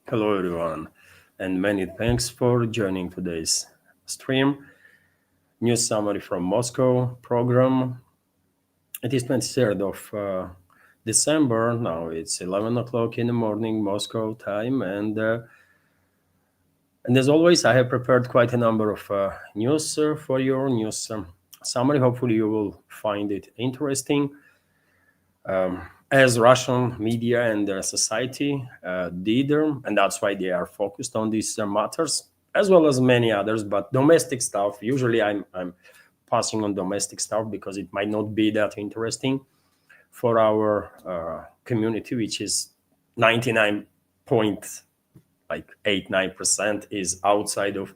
Hello, everyone, and many thanks for joining today's stream. News summary from Moscow program. It is 23rd of December. Now it's 11 o'clock in the morning, Moscow time, and as always, I have prepared quite a number of news for your news summary. Hopefully, you will find it interesting. As Russian media and society did, and that's why they are focused on these matters, as well as many others. But domestic stuff, usually I'm passing on domestic stuff because it might not be that interesting for our community, which is 99.89% is outside of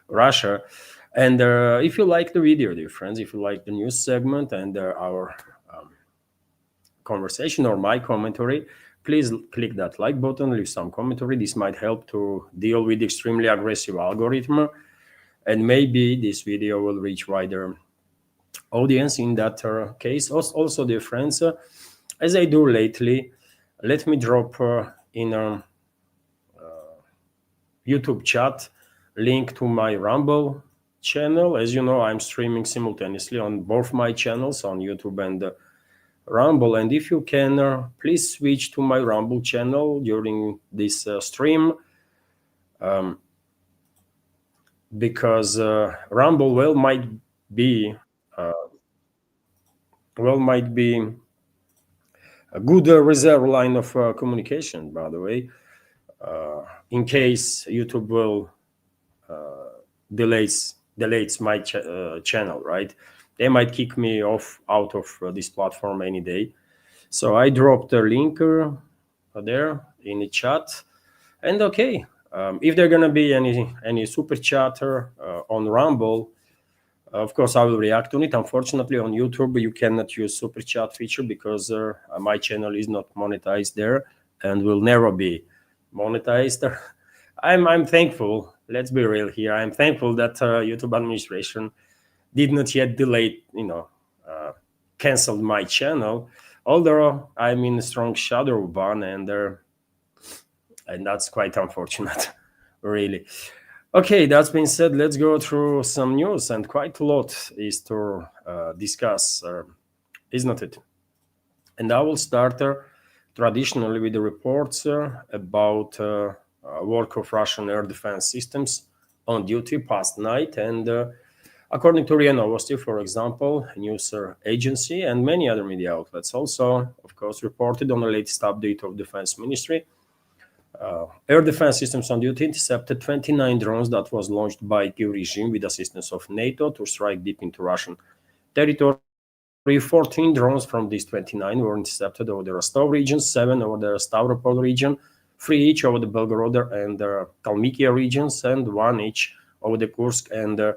Russia. And if you like the video, dear friends, if you like the news segment and our conversation or my commentary, please click that like button, leave some commentary. This might help to deal with the extremely aggressive algorithm, and maybe this video will reach wider audience in that case. Also, dear friends, as I do lately, let me drop in a YouTube chat link to my Rumble channel. As you know, I'm streaming simultaneously on both my channels, on YouTube and Rumble, and if you can, please switch to my Rumble channel during this stream, because Rumble might be a good reserve line of communication. By the way, in case YouTube will delays my channel, right? They might kick me out of this platform any day. So I dropped a link there in the chat. And okay, if there gonna be any super chatter on Rumble, of course I will react on it. Unfortunately, on YouTube you cannot use super chat feature because my channel is not monetized there and will never be monetized. I'm thankful. Let's be real here. I'm thankful that YouTube administration did not yet canceled my channel, although I'm in a strong shadow ban, and that's quite unfortunate, really. Okay, that's been said, let's go through some news, and quite a lot is to discuss, isn't it? And I will start traditionally with the reports about work of Russian air defense systems on duty past night, and according to RIA Novosti, for example, a news agency, and many other media outlets also, of course, reported on the latest update of Defense Ministry. Air defense systems on duty intercepted 29 drones that was launched by Kyiv regime with assistance of NATO to strike deep into Russian territory. 14 drones from these 29 were intercepted over the Rostov region, 7 over the Stavropol region, 3 each over the Belgorod and Kalmykia regions, and 1 each over the Kursk and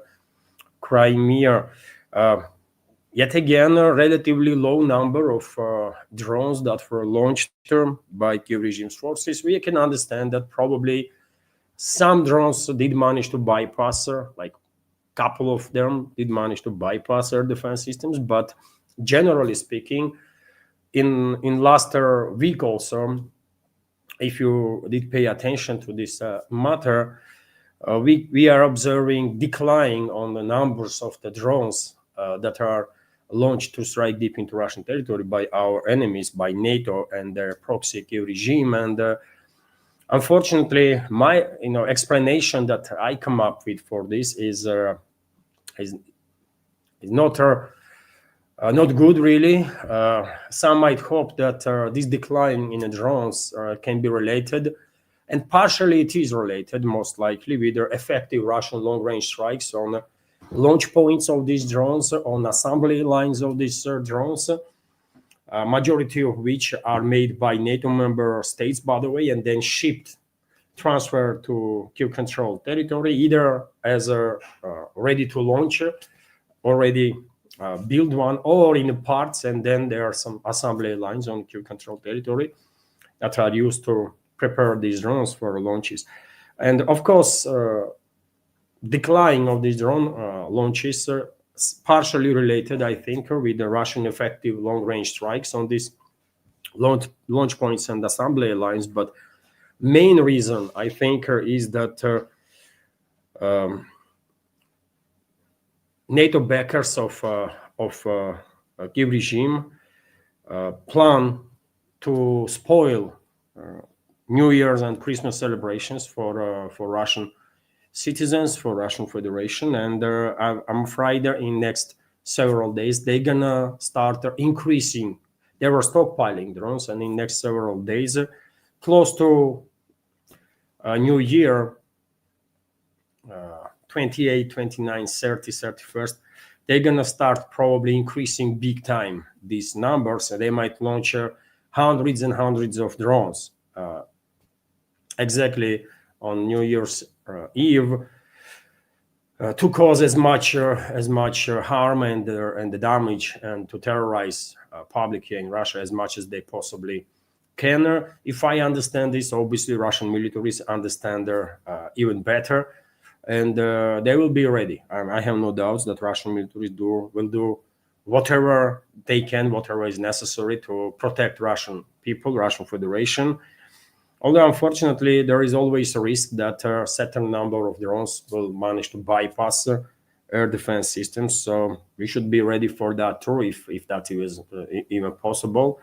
Crimea. Yet again, a relatively low number of drones that were launched by Kyiv regime's forces. We can understand that probably some drones did manage to bypass, like a couple of them did manage to bypass air defense systems, but generally speaking, in last week also, if you did pay attention to this matter, we are observing decline on the numbers of the drones that are launched to strike deep into Russian territory by our enemies, by NATO and their proxy Kyiv regime. And unfortunately, my explanation that I come up with for this is not good, really. Some might hope that this decline in the drones can be related, and partially it is related, most likely, with the effective Russian long-range strikes on launch points of these drones, on assembly lines of these drones, majority of which are made by NATO member states, by the way, and then transferred to Kyiv-controlled territory, either as a ready to launch, already build one, or in parts, and then there are some assembly lines on Kyiv-controlled territory that are used to prepare these drones for launches. And of course, decline of these drone launches partially related, I think, with the Russian effective long-range strikes on these launch points and assembly lines, but Main reason I think is that um, NATO backers of Kiev regime plan to spoil New Year's and Christmas celebrations for Russian citizens, for Russian Federation, and I'm afraid that in next several days they're gonna start increasing. They were stockpiling drones, and in next several days, close to New Year, 28, 29, 30, 31st, they're gonna start probably increasing big time these numbers, and they might launch hundreds and hundreds of drones exactly on New Year's Eve to cause as much harm and the damage and to terrorize public here in Russia as much as they possibly can. If I understand this, obviously Russian militaries understand even better, and they will be ready. I have no doubts that Russian militaries will do whatever they can, whatever is necessary to protect Russian people, Russian Federation. Although unfortunately, there is always a risk that a certain number of drones will manage to bypass air defense systems. So we should be ready for that too, if that is even possible.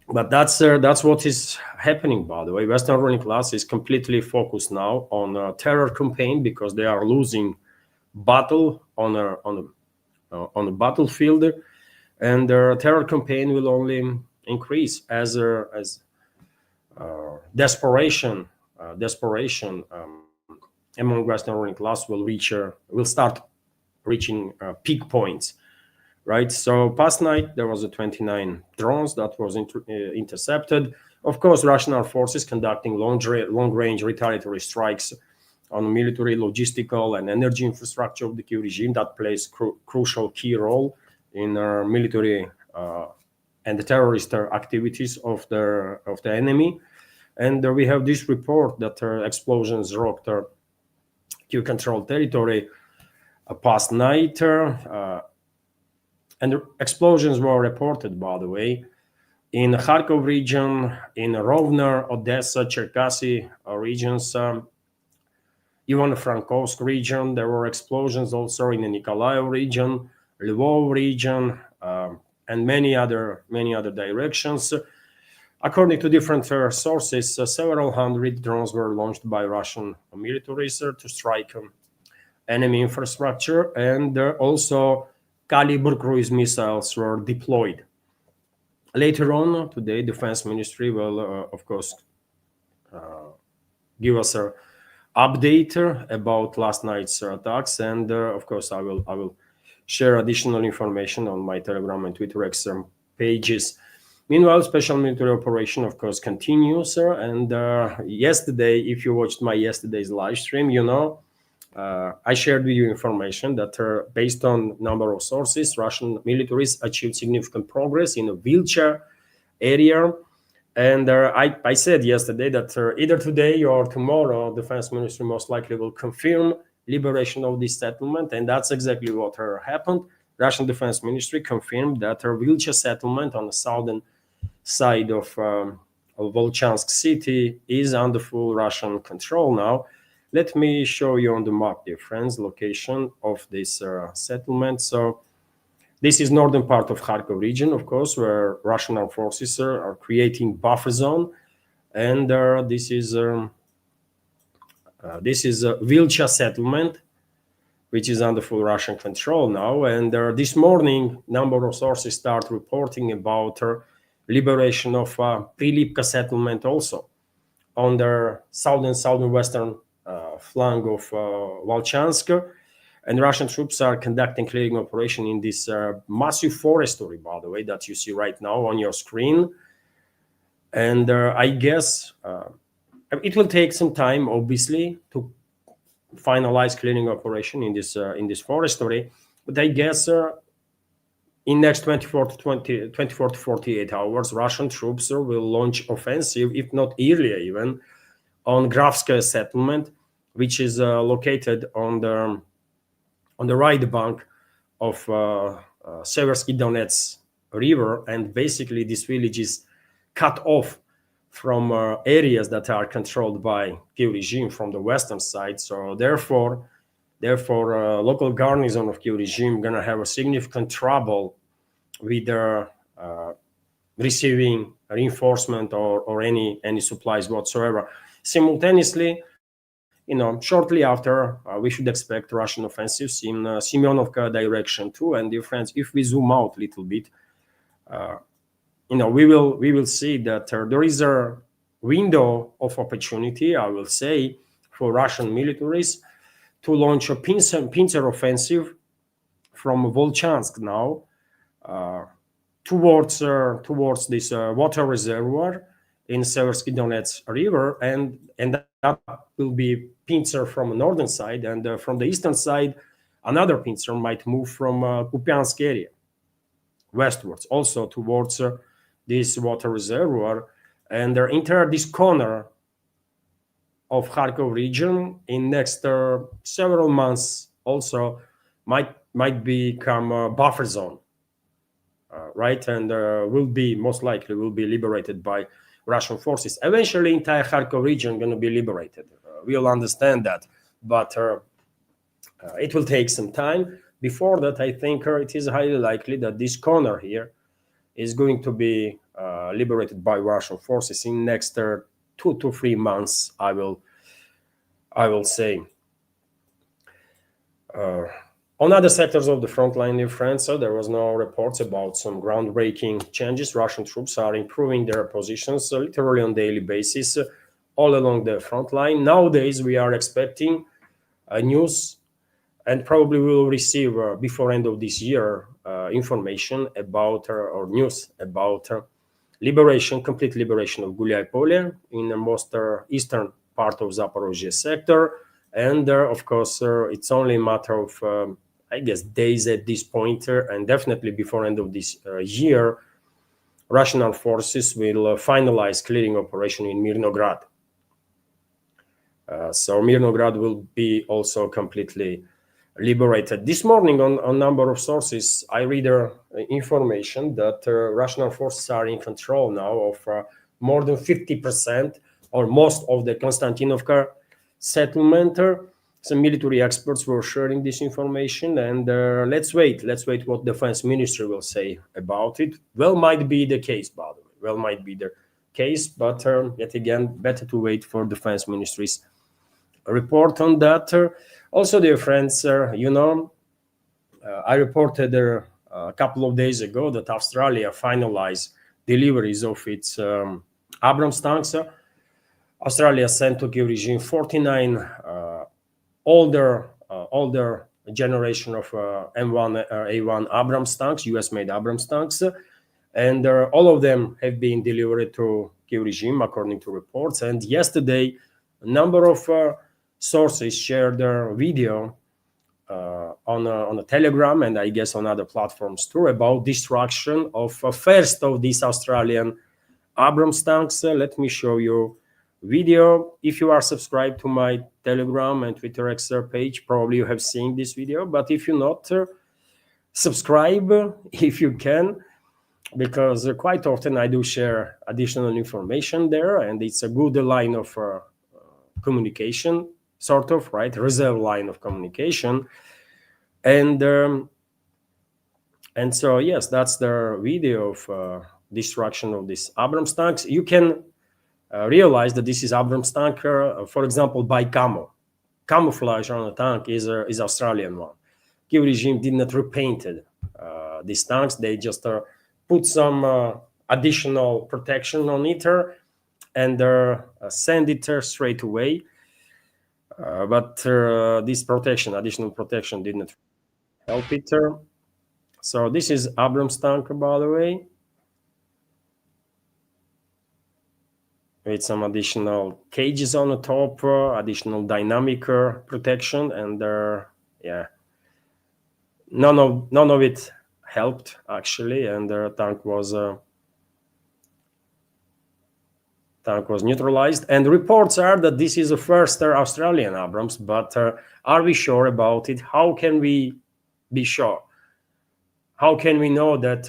But that's what is happening. By the way, Western ruling class is completely focused now on a terror campaign because they are losing battle on a battlefield, and their terror campaign will only increase as desperation among Western ruling class will start reaching peak points, right? So past night there was a 29 drones that was intercepted. Of course, Russian armed forces conducting long-range retaliatory strikes on military, logistical, and energy infrastructure of the Kiev regime that plays crucial key role in military and the terrorist activities of the enemy. And we have this report that explosions rocked Kiev controlled territory past night, and explosions were reported, by the way, in Kharkov region, in Rovno, Odessa, Cherkasy regions, Ivano-Frankovsk region. There were explosions also in the Nikolaev region, Lvov region, and many other directions. According to different sources, several hundred drones were launched by Russian militaries to strike enemy infrastructure, and also Caliber cruise missiles were deployed. Later on today, Defense Ministry will, of course, give us a update about last night's attacks, and of course, I will share additional information on my Telegram and Twitter X pages. Meanwhile, special military operation, of course, continues. And yesterday, if you watched my yesterday's live stream, I shared with you information that based on number of sources, Russian militaries achieved significant progress in the Vilcha area. And I said yesterday that either today or tomorrow, Defense Ministry most likely will confirm liberation of this settlement. And that's exactly what happened. Russian Defense Ministry confirmed that Vilcha settlement on the southern side of Volchansk city is under full Russian control now. Let me show you on the map, dear friends, location of this settlement. So this is northern part of Kharkov region, of course, where Russian armed forces are creating buffer zone, and this is a Vilcha settlement, which is under full Russian control now. And this morning, number of sources start reporting about liberation of Prilipka settlement also on the southern-western flank of Volchansk. And Russian troops are conducting clearing operation in this massive forestry, by the way, that you see right now on your screen. And I guess it will take some time, obviously, to finalize clearing operation in this forestry. But I guess in next 24 to 48 hours, Russian troops will launch offensive, if not earlier even, on Grafskaya settlement, which is located on the right bank of Seversky Donets river, and basically this village is cut off areas that are controlled by Kiev regime from the western side. So therefore, local garrison of Kiev regime gonna have a significant trouble with receiving reinforcement or any supplies whatsoever. Simultaneously, shortly after, we should expect Russian offensives in Semyonovka direction too. And dear friends, if we zoom out a little bit, we will see that there is a window of opportunity, I will say, for Russian militaries to launch a pincer offensive from Volchansk now towards this water reservoir in Seversky Donets River, and that will be pincer from the northern side, and from the eastern side, another pincer might move from Kupiansk area westwards, also towards this water reservoir, and enter this corner of Kharkov region in next several months. Also, might become a buffer zone, right? And most likely will be liberated by Russian forces. Eventually, entire Kharkov region going to be liberated. We'll understand that, but it will take some time. Before that, I think it is highly likely that this corner here is going to be liberated by Russian forces in next 2 to 3 months. I will say. On other sectors of the front line in France, there was no reports about some groundbreaking changes. Russian troops are improving their positions literally on daily basis all along the front line. Nowadays, we are expecting news, and probably we will receive before end of this year information about or news about complete liberation of Gulyai-Polye in the most eastern part of Zaporozhye sector. And of course, it's only a matter of, I guess, days at this point, and definitely before end of this year, Russian armed forces will finalize clearing operation in Mirnograd. So Mirnograd will be also completely liberated. This morning, on a number of sources, I read information that Russian armed forces are in control now of more than 50% or most of the Konstantinovka settlement. Some military experts were sharing this information, and let's wait what defense ministry will say about it. Well, might be the case, by the way. Well, might be the case, but yet again, better to wait for defense ministry's report on that. Also, dear friends, I reported a couple of days ago that Australia finalized deliveries of its Abrams tanks. Australia sent to Kiev regime 49 older generation of M1 A1 Abrams tanks, US-made Abrams tanks, and all of them have been delivered to Kiev regime according to reports. And yesterday, a number of sources shared their video on a Telegram, and I guess on other platforms too, about destruction of first of these Australian Abrams tanks. Let me show you video. If you are subscribed to my Telegram and Twitter X page, probably you have seen this video, but if you're not, subscribe if you can, because quite often I do share additional information there, and it's a good line of communication, sort of, right? Reserve line of communication. And so, yes, that's the video of destruction of these Abrams tanks. You can realize that this is Abrams tank, for example, by camouflage on a tank is Australian one. Kiev regime did not repaint these tanks. They just put some additional protection on it and send it straight away. But this additional protection, did not help it. So this is Abrams tank, by the way, with some additional cages on the top, additional dynamic protection, and none of it helped actually, and the tank was neutralized. And reports are that this is the first Australian Abrams, but are we sure about it? How can we be sure? How can we know that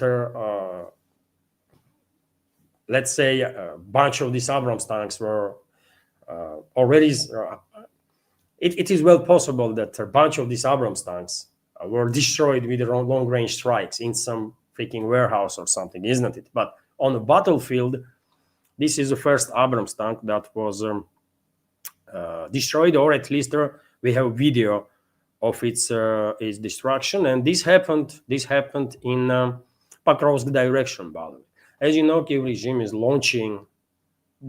let's say a bunch of these Abrams tanks were already. It is well possible that a bunch of these Abrams tanks were destroyed with long-range strikes in some freaking warehouse or something, isn't it? But on the battlefield, this is the first Abrams tank that was destroyed, or at least we have video of its destruction. And this happened in Pakrovsk direction, by the way. As you know, Kiev regime is launching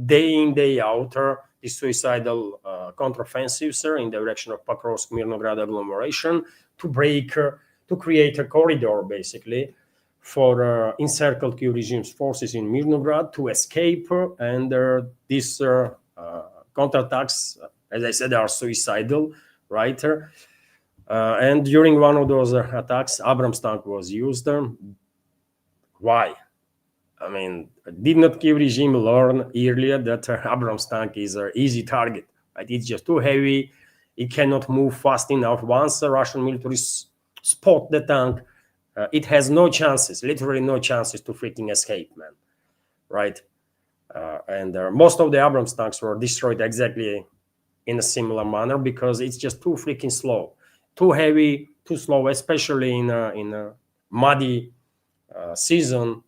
day in, day out the suicidal counteroffensives in direction of Pakrovsk Mirnograd agglomeration to create a corridor, basically, for encircled Kiev regime's forces in Mirnograd to escape. And these counterattacks, as I said, are suicidal, right? And during one of those attacks, Abrams tank was used. Why? I mean, did not Kiev regime learn earlier that Abrams tank is an easy target? Right? It's just too heavy. It cannot move fast enough. Once the Russian military spot the tank, it has no chances, literally no chances to freaking escape, man. Right? And most of the Abrams tanks were destroyed exactly in a similar manner because it's just too freaking slow, too heavy, too slow, especially in a muddy season.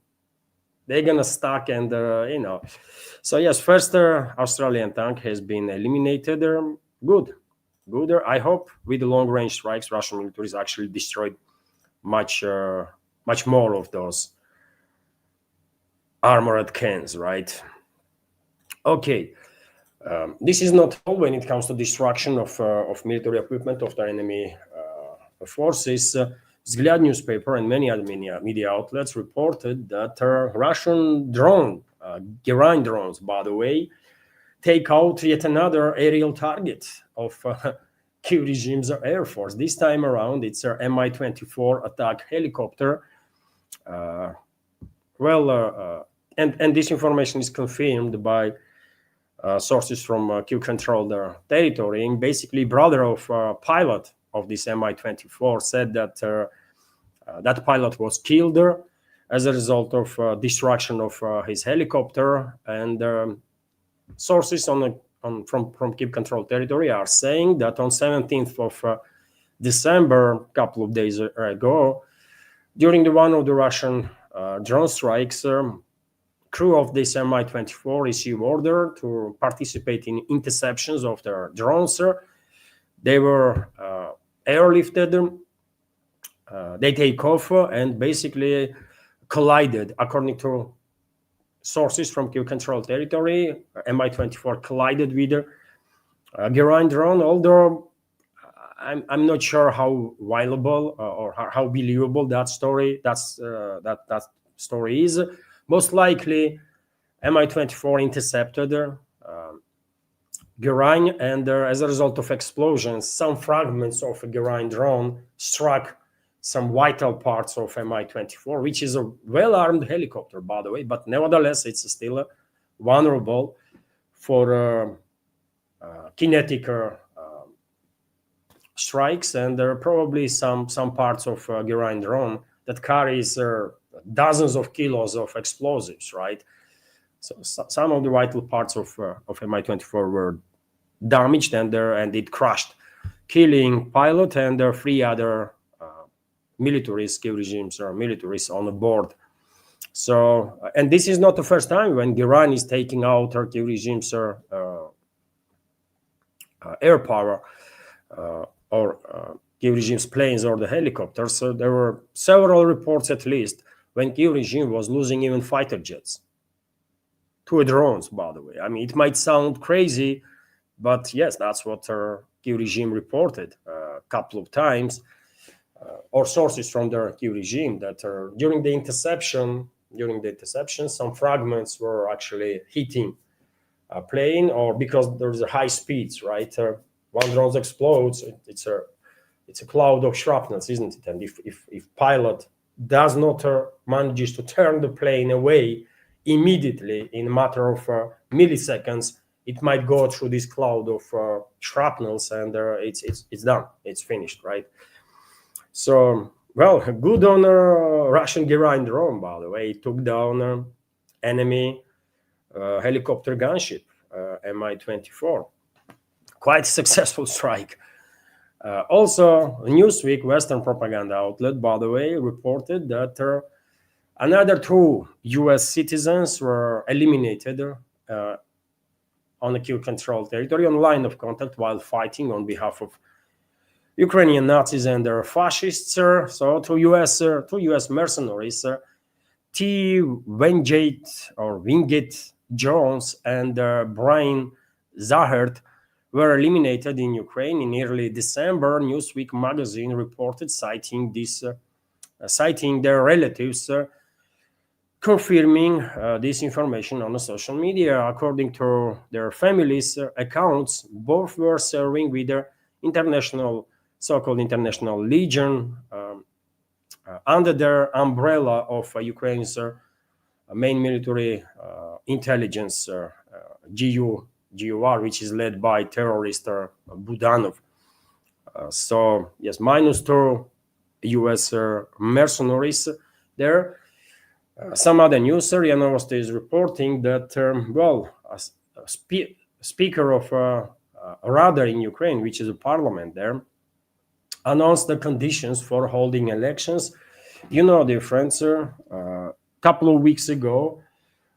They're gonna stuck, and So yes, first Australian tank has been eliminated. Good. I hope with the long-range strikes, Russian military is actually destroyed much more of those armored cans, right? Okay. This is not all when it comes to destruction of military equipment of the enemy forces. Vzгляд newspaper and many other media outlets reported that Russian Gerain drones, by the way, take out yet another aerial target of Kiev regime's air force. This time around, it's a Mi-24 attack helicopter. And this information is confirmed by sources from Kiev-controlled territory. And basically, brother of pilot of this Mi-24 said that that pilot was killed as a result of destruction of his helicopter. And sources from Kiev-controlled territory are saying that on 17th of December, a couple of days ago, during one of the Russian drone strikes, crew of this Mi-24 received order to participate in interceptions of their drones. They were airlifted. They take off and basically collided, according to sources from Kiev-controlled territory. Mi-24 collided with a Gerain drone, although I'm not sure how viable or how believable that story is. Most likely, Mi-24 intercepted Gerain, and as a result of explosions, some fragments of a Gerain drone struck some vital parts of Mi-24, which is a well-armed helicopter, by the way, but nevertheless, it's still vulnerable for kinetic strikes, and there are probably some parts of Gerain drone that carries dozens of kilos of explosives, right? So some of the vital parts of Mi-24 were damaged, and it crashed, killing pilot and 3 other militaries, Kiev regimes or militaries on board. So, and this is not the first time when Gerain is taking out Kiev regimes air power or Kiev regime's planes or the helicopters. So there were several reports, at least, when Kiev regime was losing even fighter jets to drones, by the way. I mean, it might sound crazy, but yes, that's what Kiev regime reported a couple of times, or sources from the Kiev regime, that during the interception, some fragments were actually hitting a plane, or because there's a high speeds, right? One drone explodes, it's a cloud of shrapnels, isn't it? And if pilot does not manages to turn the plane away immediately in a matter of milliseconds, it might go through this cloud of shrapnels, and it's done. It's finished, right? So, well, good on Russian Gerain drone, by the way. It took down enemy helicopter gunship, Mi-24. Quite a successful strike. Also, Newsweek, Western propaganda outlet, by the way, reported that another two US citizens were eliminated on a Kiev-controlled territory on line of contact while fighting on behalf of Ukrainian Nazis and their fascists. So two US mercenaries, T. Wingate Jones and Brian Zahert, were eliminated in Ukraine in early December. Newsweek magazine reported citing their relatives, confirming this information on the social media. According to their families' accounts, both were serving with their so-called International Legion under their umbrella of Ukraine's main military intelligence, GUR, which is led by terrorist Budanov. So yes, minus two US mercenaries there. Some other news, RIA Novosti is reporting that, a speaker of Rada in Ukraine, which is a parliament there, announced the conditions for holding elections. You know, dear friends, a couple of weeks ago,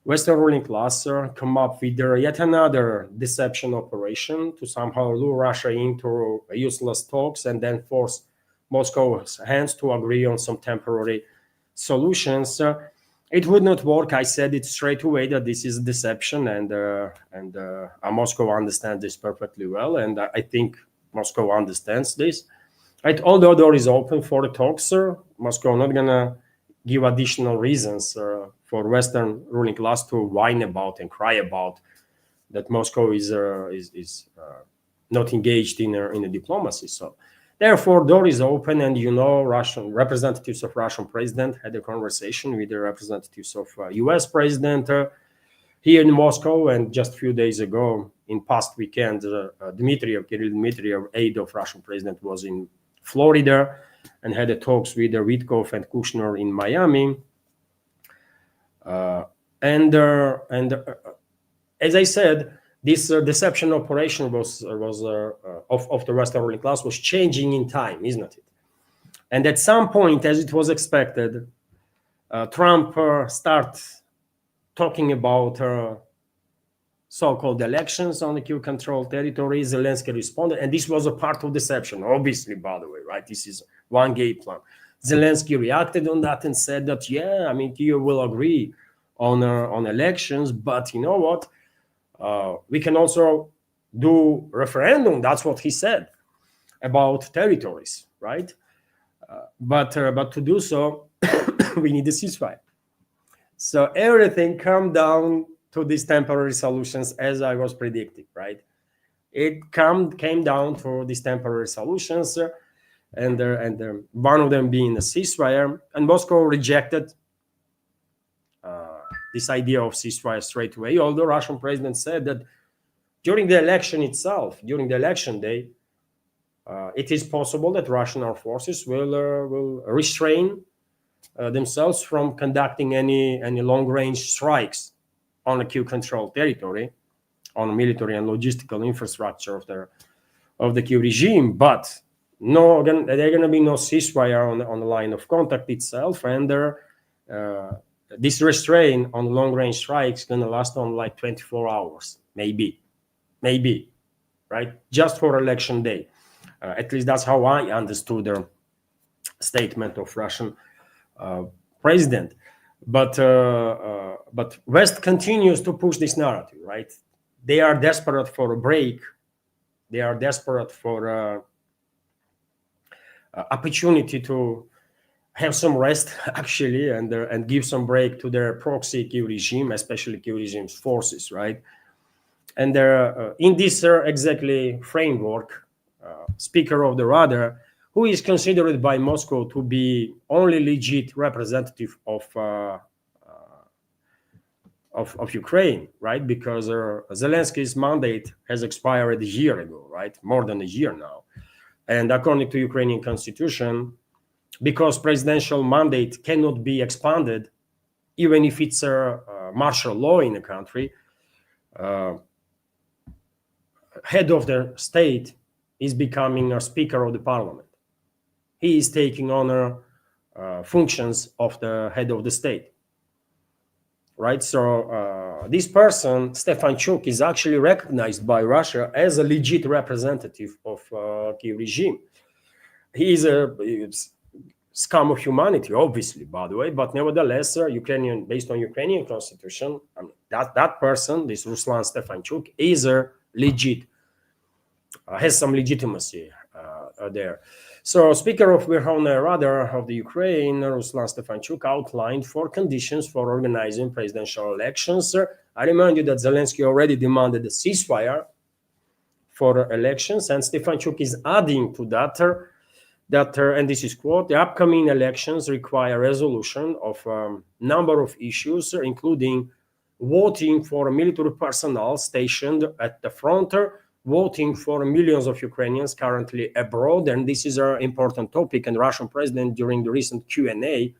Western ruling class come up with yet another deception operation to somehow lure Russia into useless talks and then force Moscow's hands to agree on some temporary solutions. It would not work. I said it straight away that this is deception, and Moscow understands this perfectly well, and I think Moscow understands this. Right? Although door is open for the talks, Moscow not gonna give additional reasons for Western ruling class to whine about and cry about that Moscow is not engaged in a diplomacy. So therefore, door is open, and Russian representatives of Russian president had a conversation with the representatives of U.S. president here in Moscow, and just a few days ago, in past weekend, Kirill Dmitriev, aide of Russian president, was in Florida and had talks with Witkoff and Kushner in Miami. And as I said, this deception operation was of the Western ruling class was changing in time, isn't it? And at some point, as it was expected, Trump start talking about so-called elections on the Kiev-controlled territory. Zelensky responded, and this was a part of deception, obviously, by the way, right? This is one game plan. Zelensky reacted on that and said that, Kiev will agree on elections, but you know what? We can also do referendum. That's what he said about territories, right? But to do so, we need a ceasefire. So everything come down to these temporary solutions, as I was predicting, right? It came down to these temporary solutions, and one of them being a ceasefire, and Moscow rejected this idea of ceasefire straight away, although Russian president said that during the election itself, during the election day, it is possible that Russian armed forces will restrain themselves from conducting any long-range strikes on a Kiev-controlled territory, on military and logistical infrastructure of the Kiev regime, but no, there are going to be no ceasefire on the line of contact itself, and this restraint on long-range strikes going to last on like 24 hours, maybe, right? Just for election day. At least that's how I understood the statement of Russian president. But West continues to push this narrative, right? They are desperate for a break. They are desperate for opportunity to have some rest, actually, and give some break to their proxy Kiev regime, especially Kiev regime's forces, right? And in this exactly framework, Speaker of the Rada, who is considered by Moscow to be only legit representative of Ukraine, right? Because Zelensky's mandate has expired a year ago, right? More than a year now. And according to Ukrainian constitution, because presidential mandate cannot be expanded, even if it's a martial law in the country, uh, head of the state is becoming a speaker of the parliament. He is taking on functions of the head of the state, right? So this person, Stefanchuk, is actually recognized by Russia as a legit representative of Kiev regime. He is a scum of humanity, obviously, by the way, but nevertheless, Ukrainian, based on Ukrainian constitution, I mean, that person, this Ruslan Stefanchuk, is a legit, has some legitimacy there. So, Speaker of Verkhovna Rada of the Ukraine, Ruslan Stefanchuk, outlined 4 conditions for organizing presidential elections. I remind you that Zelensky already demanded a ceasefire for elections, and Stefanchuk is adding to that, and this is quote, the upcoming elections require resolution of a number of issues, including voting for military personnel stationed at the front, voting for millions of Ukrainians currently abroad, and this is an important topic. And the Russian president, during the recent Q&A,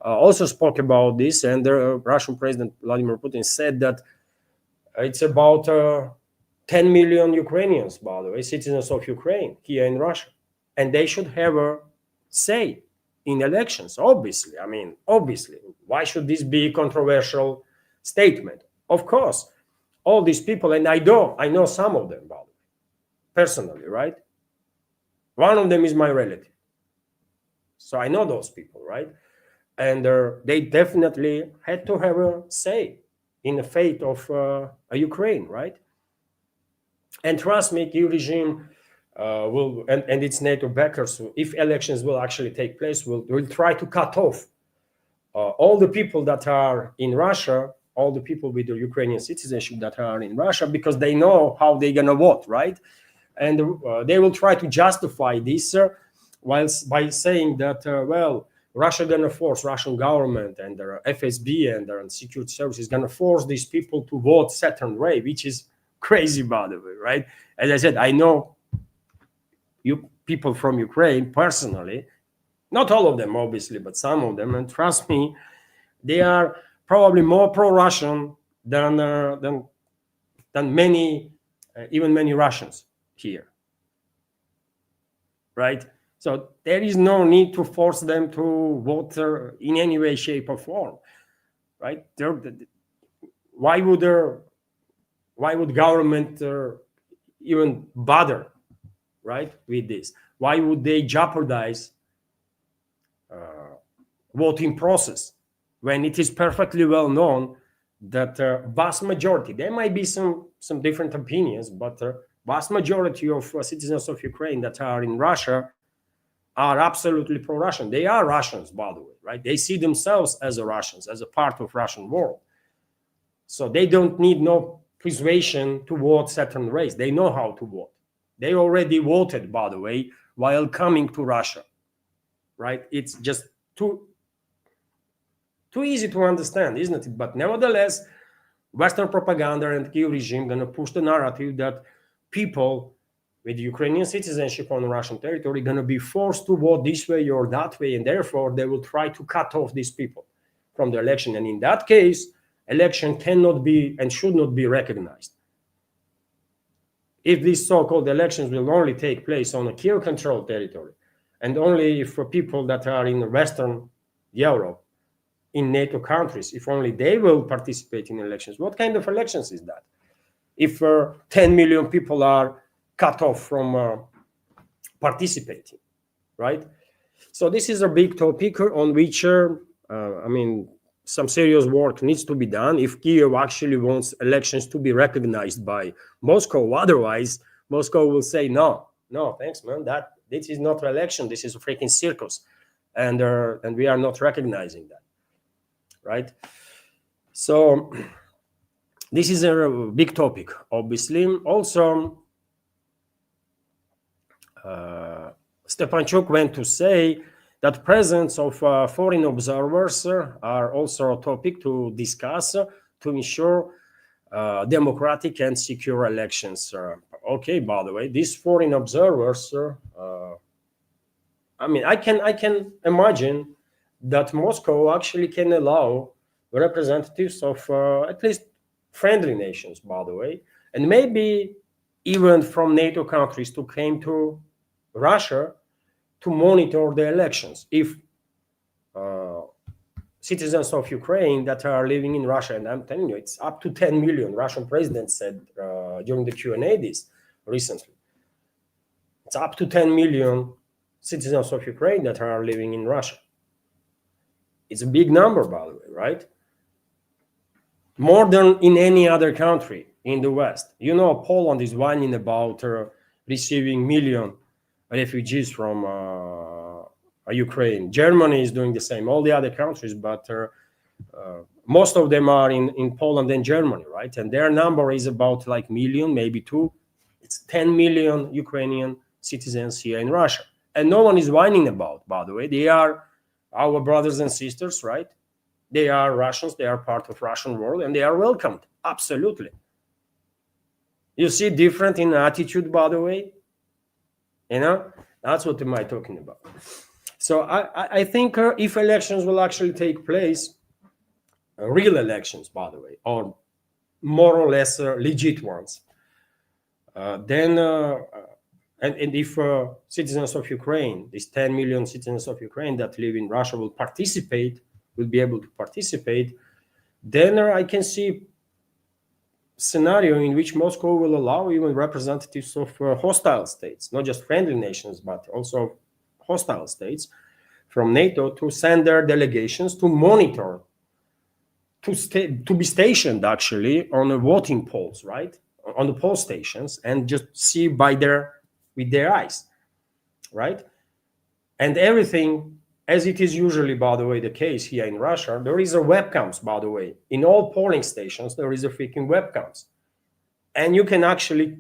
also spoke about this, and the Russian president Vladimir Putin said that it's about 10 million Ukrainians, by the way, citizens of Ukraine here in Russia, and they should have a say in elections, obviously. I mean, obviously, why should this be a controversial statement? Of course, all these people, and I know some of them, by the way, personally, right? One of them is my relative. So I know those people, right? And they definitely had to have a say in the fate of Ukraine, right? And trust me, Kyiv regime will, and its NATO backers, if elections will actually take place, will try to cut off all the people that are in Russia, all the people with the Ukrainian citizenship that are in Russia, because they know how they're going to vote, right? And they will try to justify this by saying that, well, Russia going to force, Russian government and their FSB and their security services going to force these people to vote certain way, which is crazy, by the way, right? As I said, I know you people from Ukraine personally, not all of them, obviously, but some of them, and trust me, they are probably more pro-Russian than many, even many Russians here, right? So there is no need to force them to vote in any way, shape, or form, right? Why would government even bother, right, with this? Why would they jeopardize voting process when it is perfectly well known that vast majority, there might be some different opinions, but vast majority of citizens of Ukraine that are in Russia are absolutely pro-Russian. They are Russians, by the way, right? They see themselves as Russians, as a part of Russian world. So they don't need no persuasion to vote certain race. They know how to vote. They already voted, by the way, while coming to Russia, right? It's just too easy to understand, isn't it? But nevertheless, Western propaganda and Kyiv regime gonna push the narrative that people with Ukrainian citizenship on Russian territory gonna be forced to vote this way or that way, and therefore they will try to cut off these people from the election. And in that case, election cannot be and should not be recognized. If these so-called elections will only take place on a Kyiv-controlled territory, and only if people that are in Western Europe, in NATO countries, if only they will participate in elections, what kind of elections is that? If 10 million people are cut off from participating, right? So this is a big topic on which, I mean, some serious work needs to be done if Kyiv actually wants elections to be recognized by Moscow. Otherwise, Moscow will say, no, thanks, man. This is not an election. This is a freaking circus, and we are not recognizing that, right? So this is a big topic, obviously. Also, Stepanchuk went to say that presence of foreign observers are also a topic to discuss to ensure democratic and secure elections. Okay, by the way, these foreign observers, I mean, I can imagine that Moscow actually can allow representatives of at least friendly nations, by the way, and maybe even from NATO countries to came to Russia to monitor the elections. If citizens of Ukraine that are living in Russia, and I'm telling you, it's up to 10 million. Russian president said during the Q&A this recently. It's up to 10 million citizens of Ukraine that are living in Russia. It's a big number, by the way, right? More than in any other country in the West. You know, Poland is whining about receiving million refugees from Ukraine. Germany is doing the same. All the other countries, but most of them are in Poland and Germany, right? And their number is about like million, maybe two. It's 10 million Ukrainian citizens here in Russia. And no one is whining about, by the way. They are our brothers and sisters, right? They are Russians. They are part of Russian world, and they are welcomed. Absolutely. You see different in attitude, by the way. You know, that's what am I talking about. So I think if elections will actually take place, real elections, by the way, or more or less legit ones, then and if citizens of Ukraine, these 10 million citizens of Ukraine that live in Russia will be able to participate, then I can see scenario in which Moscow will allow even representatives of hostile states, not just friendly nations, but also hostile states from NATO to send their delegations to monitor, to be stationed actually on the voting polls, right? On the poll stations, and just see with their eyes, right? And everything, as it is usually, by the way, the case here in Russia, there is a webcams, by the way. In all polling stations, there is a freaking webcams. And you can actually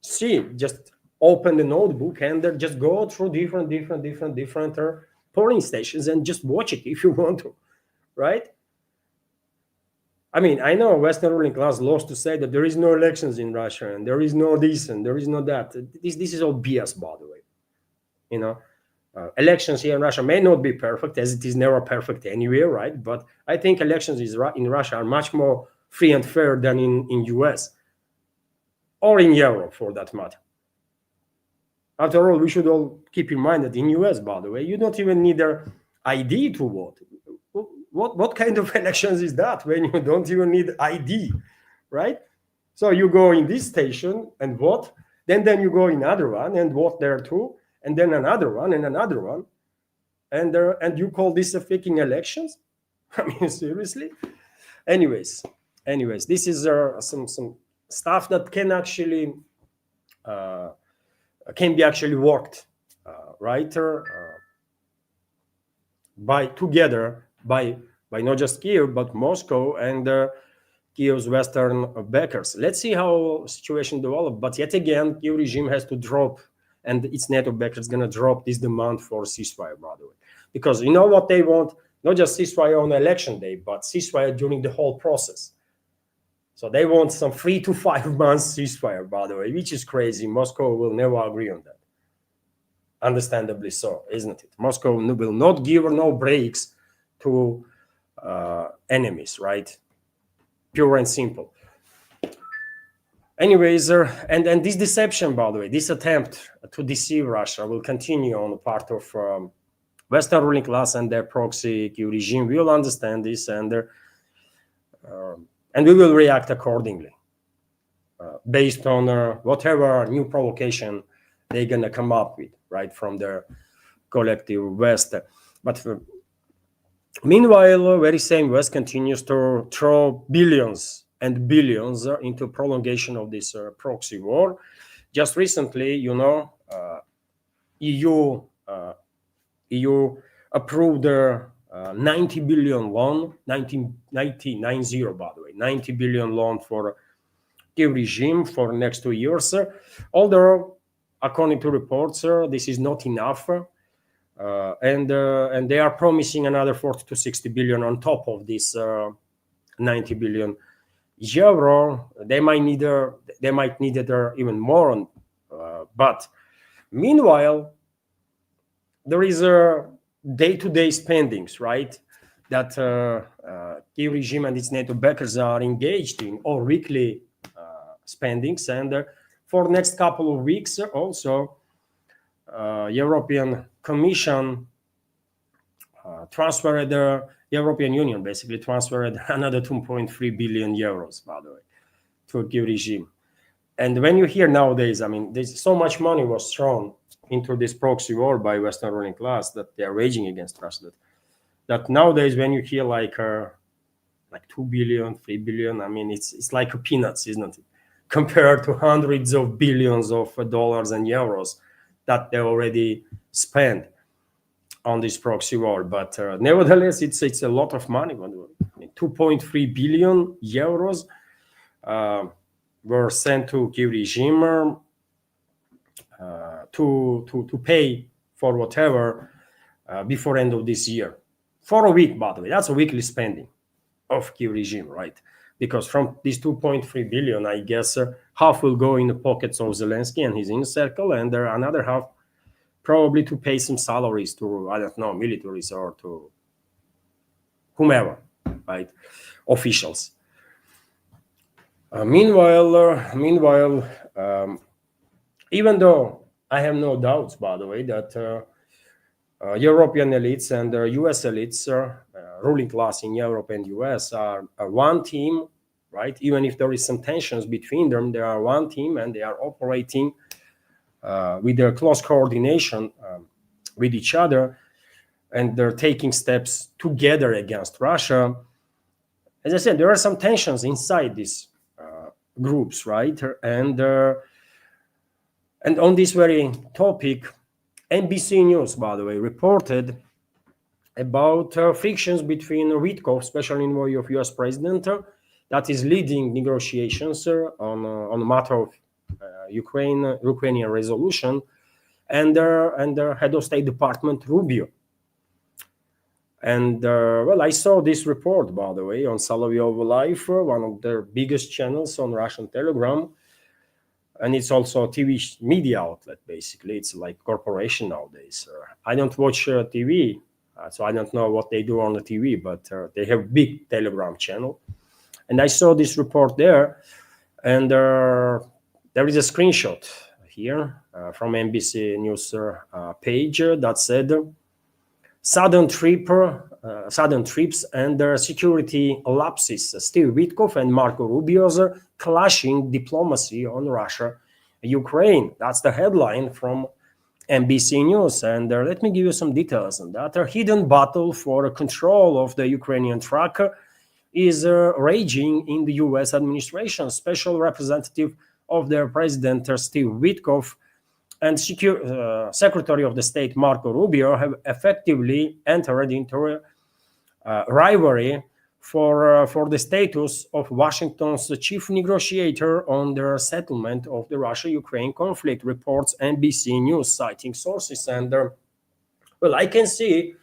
see, just open the notebook and just go through different polling stations and just watch it if you want to, right? I mean, I know Western ruling class loves to say that there is no elections in Russia and there is no this and there is no that. This is all BS, by the way. You know, elections here in Russia may not be perfect, as it is never perfect anywhere, right? But I think elections in Russia are much more free and fair than in US or in Europe, for that matter. After all, we should all keep in mind that in US, by the way, you don't even need their ID to vote. What kind of elections is that when you don't even need ID, right? So you go in this station and vote, then you go in another one and vote there too, and then another one and another one, and you call this a freaking elections? I mean, seriously? Anyways, this is some stuff that can actually can be actually worked, right? By not just Kiev, but Moscow and Kiev's Western backers. Let's see how the situation develops. But yet again, Kiev regime has to drop, and its NATO backers going to drop this demand for ceasefire, by the way. Because you know what they want? Not just ceasefire on election day, but ceasefire during the whole process. So they want some 3 to 5 months ceasefire, by the way, which is crazy. Moscow will never agree on that. Understandably so, isn't it? Moscow will not give no breaks to enemies, right? Pure and simple. Anyways, and this deception, by the way, this attempt to deceive Russia will continue on the part of Western ruling class and their proxy Kiev regime. We will understand this, and we will react accordingly, based on whatever new provocation they're gonna come up with, right, from their collective West. But meanwhile, very same West continues to throw billions and billions into prolongation of this proxy war. Just recently, you know, EU approved their 90 billion loan, 90, by the way, 90 billion loan for Kiev regime for the next 2 years. Although, according to reports, this is not enough. And they are promising another 40 to 60 billion on top of this 90 billion euro. They might need it even more. But meanwhile, there is a day-to-day spendings, right? That Kiev regime and its NATO backers are engaged in all weekly spendings, and for next couple of weeks also European Commission transferred the European Union basically transferred another 2.3 billion euros, by the way, to a Kiev regime. And when you hear nowadays, I mean, there's so much money was thrown into this proxy war by Western ruling class that they are waging against Russia. That nowadays, when you hear like 2 billion, 3 billion, I mean, it's like a peanuts, isn't it? Compared to hundreds of billions of dollars and euros that they already spent on this proxy war. But nevertheless, it's a lot of money. 2.3 billion euros were sent to Kiev regime to pay for whatever before end of this year. For a week, by the way, that's a weekly spending of Kiev regime, right? Because from these 2.3 billion, I guess half will go in the pockets of Zelensky and his inner circle, and another half probably to pay some salaries to, I don't know, militaries or to whomever, right? Officials. Meanwhile, even though I have no doubts, by the way, that European elites and US elites, ruling class in Europe and US are one team, right? Even if there is some tensions between them, they are one team and they are operating with their close coordination with each other, and they're taking steps together against Russia. As I said, there are some tensions inside these groups, right? And on this very topic, NBC News, by the way, reported about frictions between Witkov, special envoy of U.S. president, that is leading negotiations on the matter of Ukrainian resolution, and head of State Department Rubio. And well, I saw this report, by the way, on Solovyov Live, one of their biggest channels on Russian Telegram. And it's also a TV media outlet, basically. It's like corporation nowadays. I don't watch TV, so I don't know what they do on the TV, but they have big Telegram channel. And I saw this report there, and there is a screenshot here from NBC News page that said, sudden trips and security lapses. Steve Witkoff and Marco Rubio's clashing diplomacy on Russia, Ukraine. That's the headline from NBC News. And let me give you some details on that. A hidden battle for control of the Ukrainian track is raging in the U.S. administration. Special representative of their president, Steve Witkoff, and Secretary of the State Marco Rubio have effectively entered into a rivalry for the status of Washington's chief negotiator on the settlement of the Russia-Ukraine conflict, reports NBC News, citing sources. And well, I can see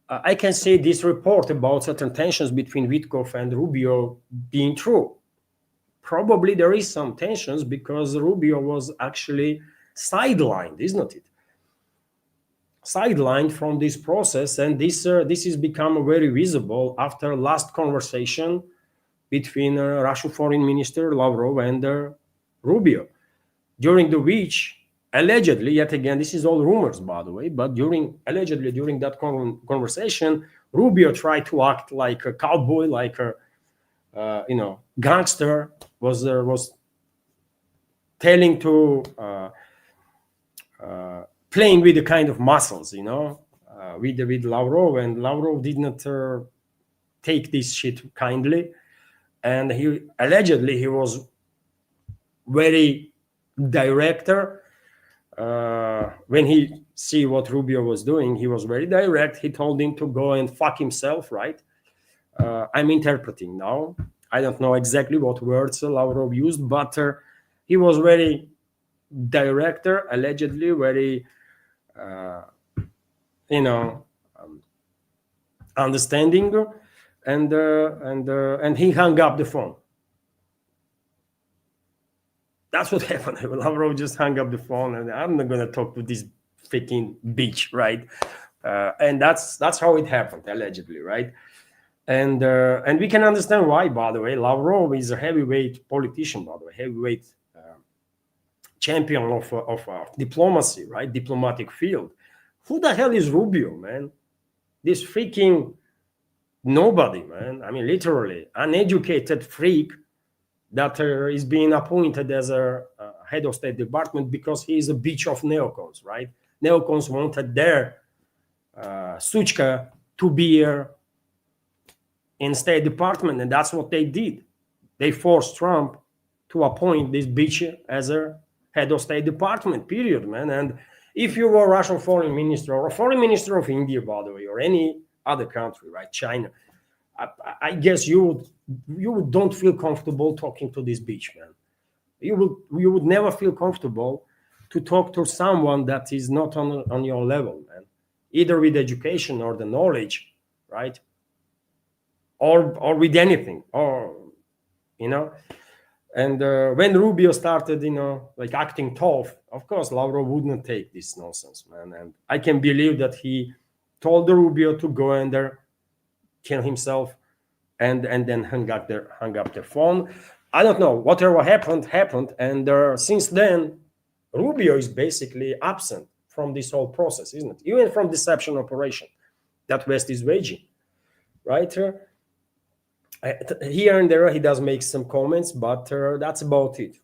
this report about certain tensions between Witkoff and Rubio being true. Probably there is some tensions because Rubio was actually sidelined, isn't it? Sidelined from this process, and this has become very visible after last conversation between Russian Foreign Minister Lavrov and Rubio, during the which allegedly, yet again, this is all rumors, by the way, but allegedly during that conversation, Rubio tried to act like a cowboy, like a gangster, was telling to. Playing with the kind of muscles, with Lavrov, and Lavrov did not take this shit kindly, and he allegedly was very direct. When he see what Rubio was doing, he was very direct. He told him to go and fuck himself, right? I'm interpreting now. I don't know exactly what words Lavrov used, but he was very direct, allegedly very understanding, and he hung up the phone. That's what happened. Lavrov just hung up the phone, and I'm not gonna talk to this freaking bitch, right? And that's how it happened, allegedly, right? And we can understand why. By the way, Lavrov is a heavyweight politician. By the way, heavyweight champion of diplomacy, right? Diplomatic field. Who the hell is Rubio, man? This freaking nobody, man. I mean, literally uneducated freak that is being appointed as a head of State Department because he is a bitch of neocons, right? Neocons wanted their Suchka to be here in State Department, and that's what they did. They forced Trump to appoint this bitch as a head of State Department, period, man. And if you were Russian foreign minister or a foreign minister of India, by the way, or any other country, right, China, I guess you don't feel comfortable talking to this bitch, man. You would never feel comfortable to talk to someone that is not on your level, man, either with education or the knowledge, right, or with anything, or And when Rubio started, like acting tough, of course, Lavrov wouldn't take this nonsense, man. And I can believe that he told the Rubio to go in there, kill himself, and then hung up the phone. I don't know. Whatever happened. And since then, Rubio is basically absent from this whole process, isn't it? Even from deception operation that West is waging, right? Here and there, he does make some comments, but that's about it.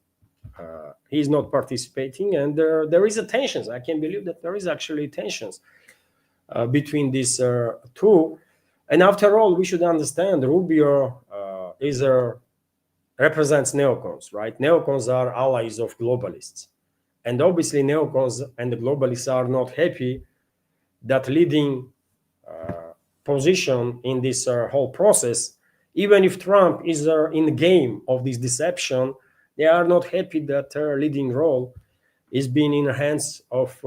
He's not participating, and there is a tensions. I can believe that there is actually tensions between these two. And after all, we should understand Rubio represents neocons, right? Neocons are allies of globalists. And obviously neocons and the globalists are not happy that leading position in this whole process, even if Trump is in the game of this deception, they are not happy that their leading role is being in the hands of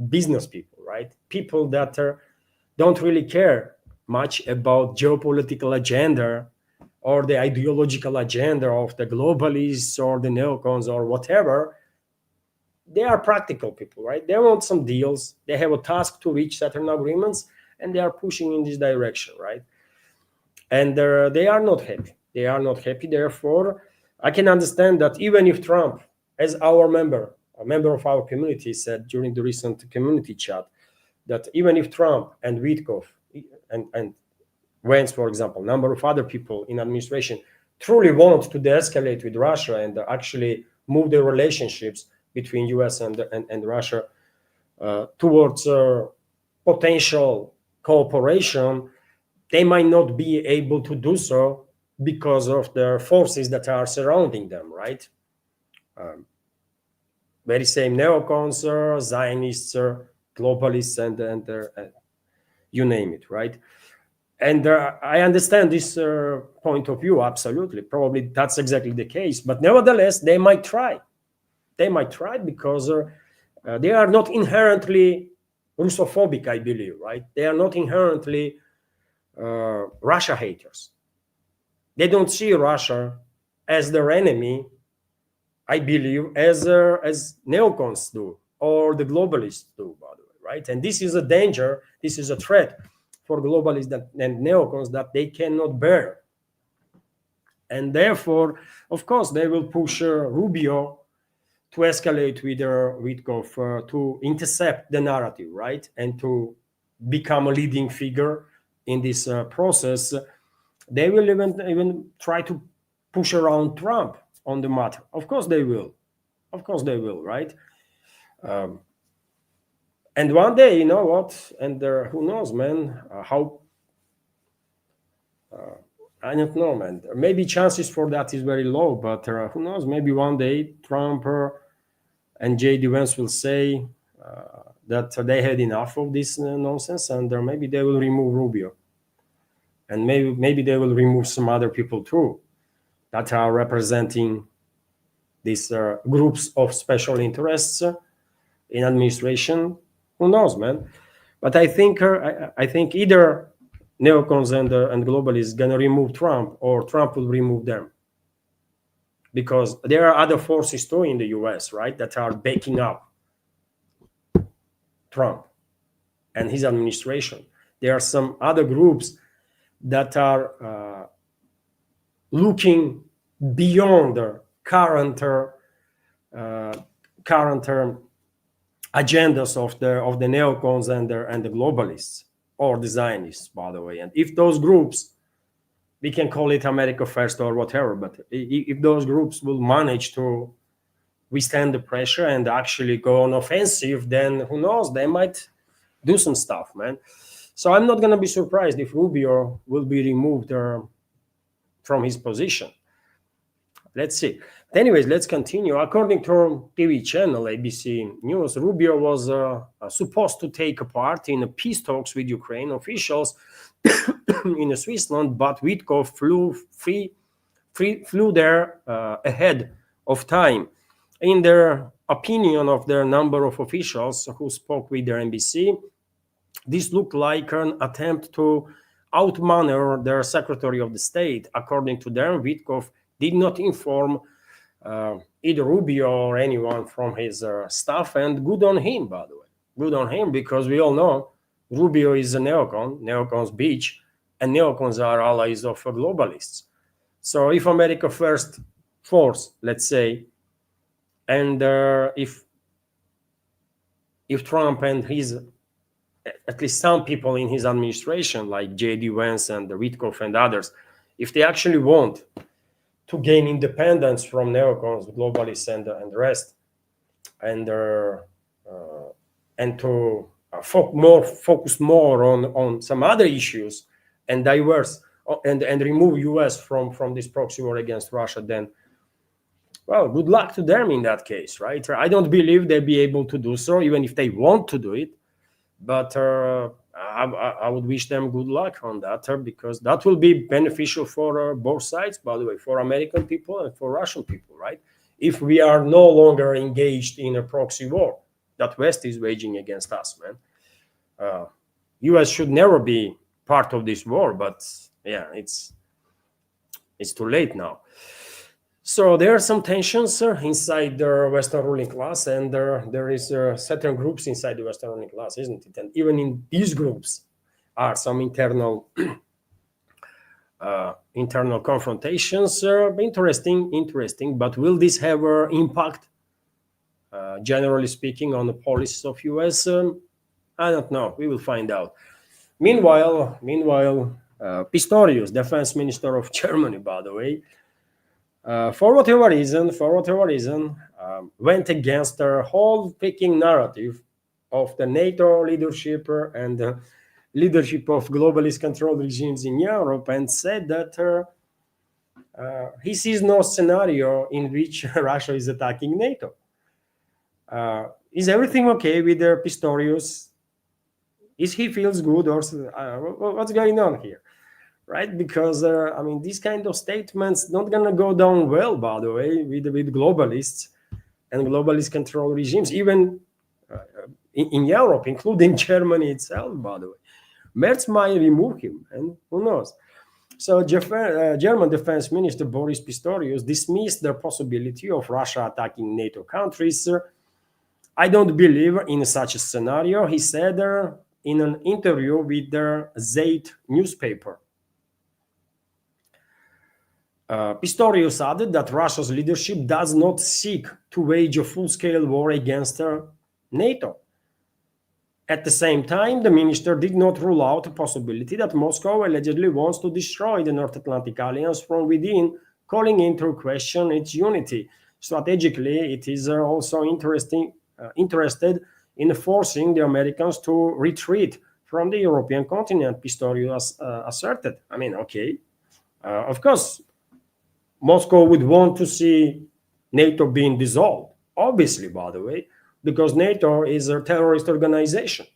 business people, right? People that don't really care much about geopolitical agenda or the ideological agenda of the globalists or the neocons or whatever. They are practical people, right? They want some deals. They have a task to reach certain agreements, and they are pushing in this direction, right? And they are not happy. They are not happy. Therefore, I can understand that even if Trump, as a member of our community, said during the recent community chat, that even if Trump and Witkov and Vance, for example, number of other people in administration truly want to de-escalate with Russia and actually move the relationships between US and Russia towards potential cooperation, they might not be able to do so because of the forces that are surrounding them, right? Very same neocons, Zionists, globalists, and you name it, right? And I understand this point of view, absolutely. Probably that's exactly the case. But nevertheless, they might try. They might try because they are not inherently Russophobic, I believe, right? They are not inherently Russia haters. They don't see Russia as their enemy, I believe, as neocons do or the globalists do, by the way, right? And this is a danger. This is a threat for globalists and neocons that they cannot bear. And therefore, of course, they will push Rubio to escalate with Witkov to intercept the narrative, right? And to become a leading figure in this process. They will even try to push around Trump on the matter. Of course they will. Of course they will, right? And one day, you know what? And who knows, man, how... I don't know, man. Maybe chances for that is very low, but who knows? Maybe one day Trump and J.D. Vance will say that they had enough of this nonsense, and maybe they will remove Rubio. And maybe they will remove some other people too that are representing these groups of special interests in administration. Who knows, man? But I think either neocons and globalists gonna remove Trump, or Trump will remove them, because there are other forces too in the US, right, that are backing up Trump and his administration. There are some other groups that are looking beyond the uh, current agendas of the neocons and the globalists or the Zionists, by the way. And if those groups, we can call it America First or whatever, but if those groups will manage to withstand the pressure and actually go on offensive, then who knows, they might do some stuff, man. So I'm not going to be surprised if Rubio will be removed from his position. Let's see. Anyways, let's continue. According to TV channel ABC News, Rubio was supposed to take part in peace talks with Ukraine officials in Switzerland, but Witkov flew there ahead of time. In their opinion of their number of officials who spoke with their NBC, this looked like an attempt to outmaneuver their Secretary of the State. According to them, Witkov did not inform either Rubio or anyone from his staff, and good on him, by the way. Good on him, because we all know Rubio is a neocon, neocons bitch, and neocons are allies of globalists. So if America First force, let's say, and if Trump and his, at least some people in his administration, like J.D. Vance and Witkov and others, if they actually want to gain independence from neocons, globalists, and the rest, and to focus more on some other issues and diverse and remove U.S. from this proxy war against Russia, then, well, good luck to them in that case, right? I don't believe they'll be able to do so, even if they want to do it. But I would wish them good luck on that, because that will be beneficial for both sides, by the way, for American people and for Russian people, right? If we are no longer engaged in a proxy war that West is waging against us, man. U.S. should never be part of this war, but yeah, it's too late now. So there are some tensions inside the Western ruling class, and there is certain groups inside the Western ruling class, isn't it? And even in these groups are some internal confrontations. Interesting. But will this have an impact, generally speaking, on the policies of US? I don't know. We will find out. Meanwhile, Pistorius, defense minister of Germany, by the way, for whatever reason, went against the whole freaking narrative of the NATO leadership and the leadership of globalist controlled regimes in Europe, and said that he sees no scenario in which Russia is attacking NATO. Is everything okay with Pistorius? Is he feels good, or what's going on here? Right? Because these kind of statements not gonna go down well, by the way, with globalists and globalist control regimes, even in Europe, including Germany itself, by the way. Merz might remove him, and who knows? So German Defense Minister Boris Pistorius dismissed the possibility of Russia attacking NATO countries. I don't believe in such a scenario, he said in an interview with the Zeit newspaper. Pistorius added that Russia's leadership does not seek to wage a full-scale war against NATO. At the same time, the minister did not rule out the possibility that Moscow allegedly wants to destroy the North Atlantic Alliance from within, calling into question its unity. Strategically, it is also interested in forcing the Americans to retreat from the European continent, Pistorius asserted. Okay, of course, Moscow would want to see NATO being dissolved, obviously, by the way, because NATO is a terrorist organization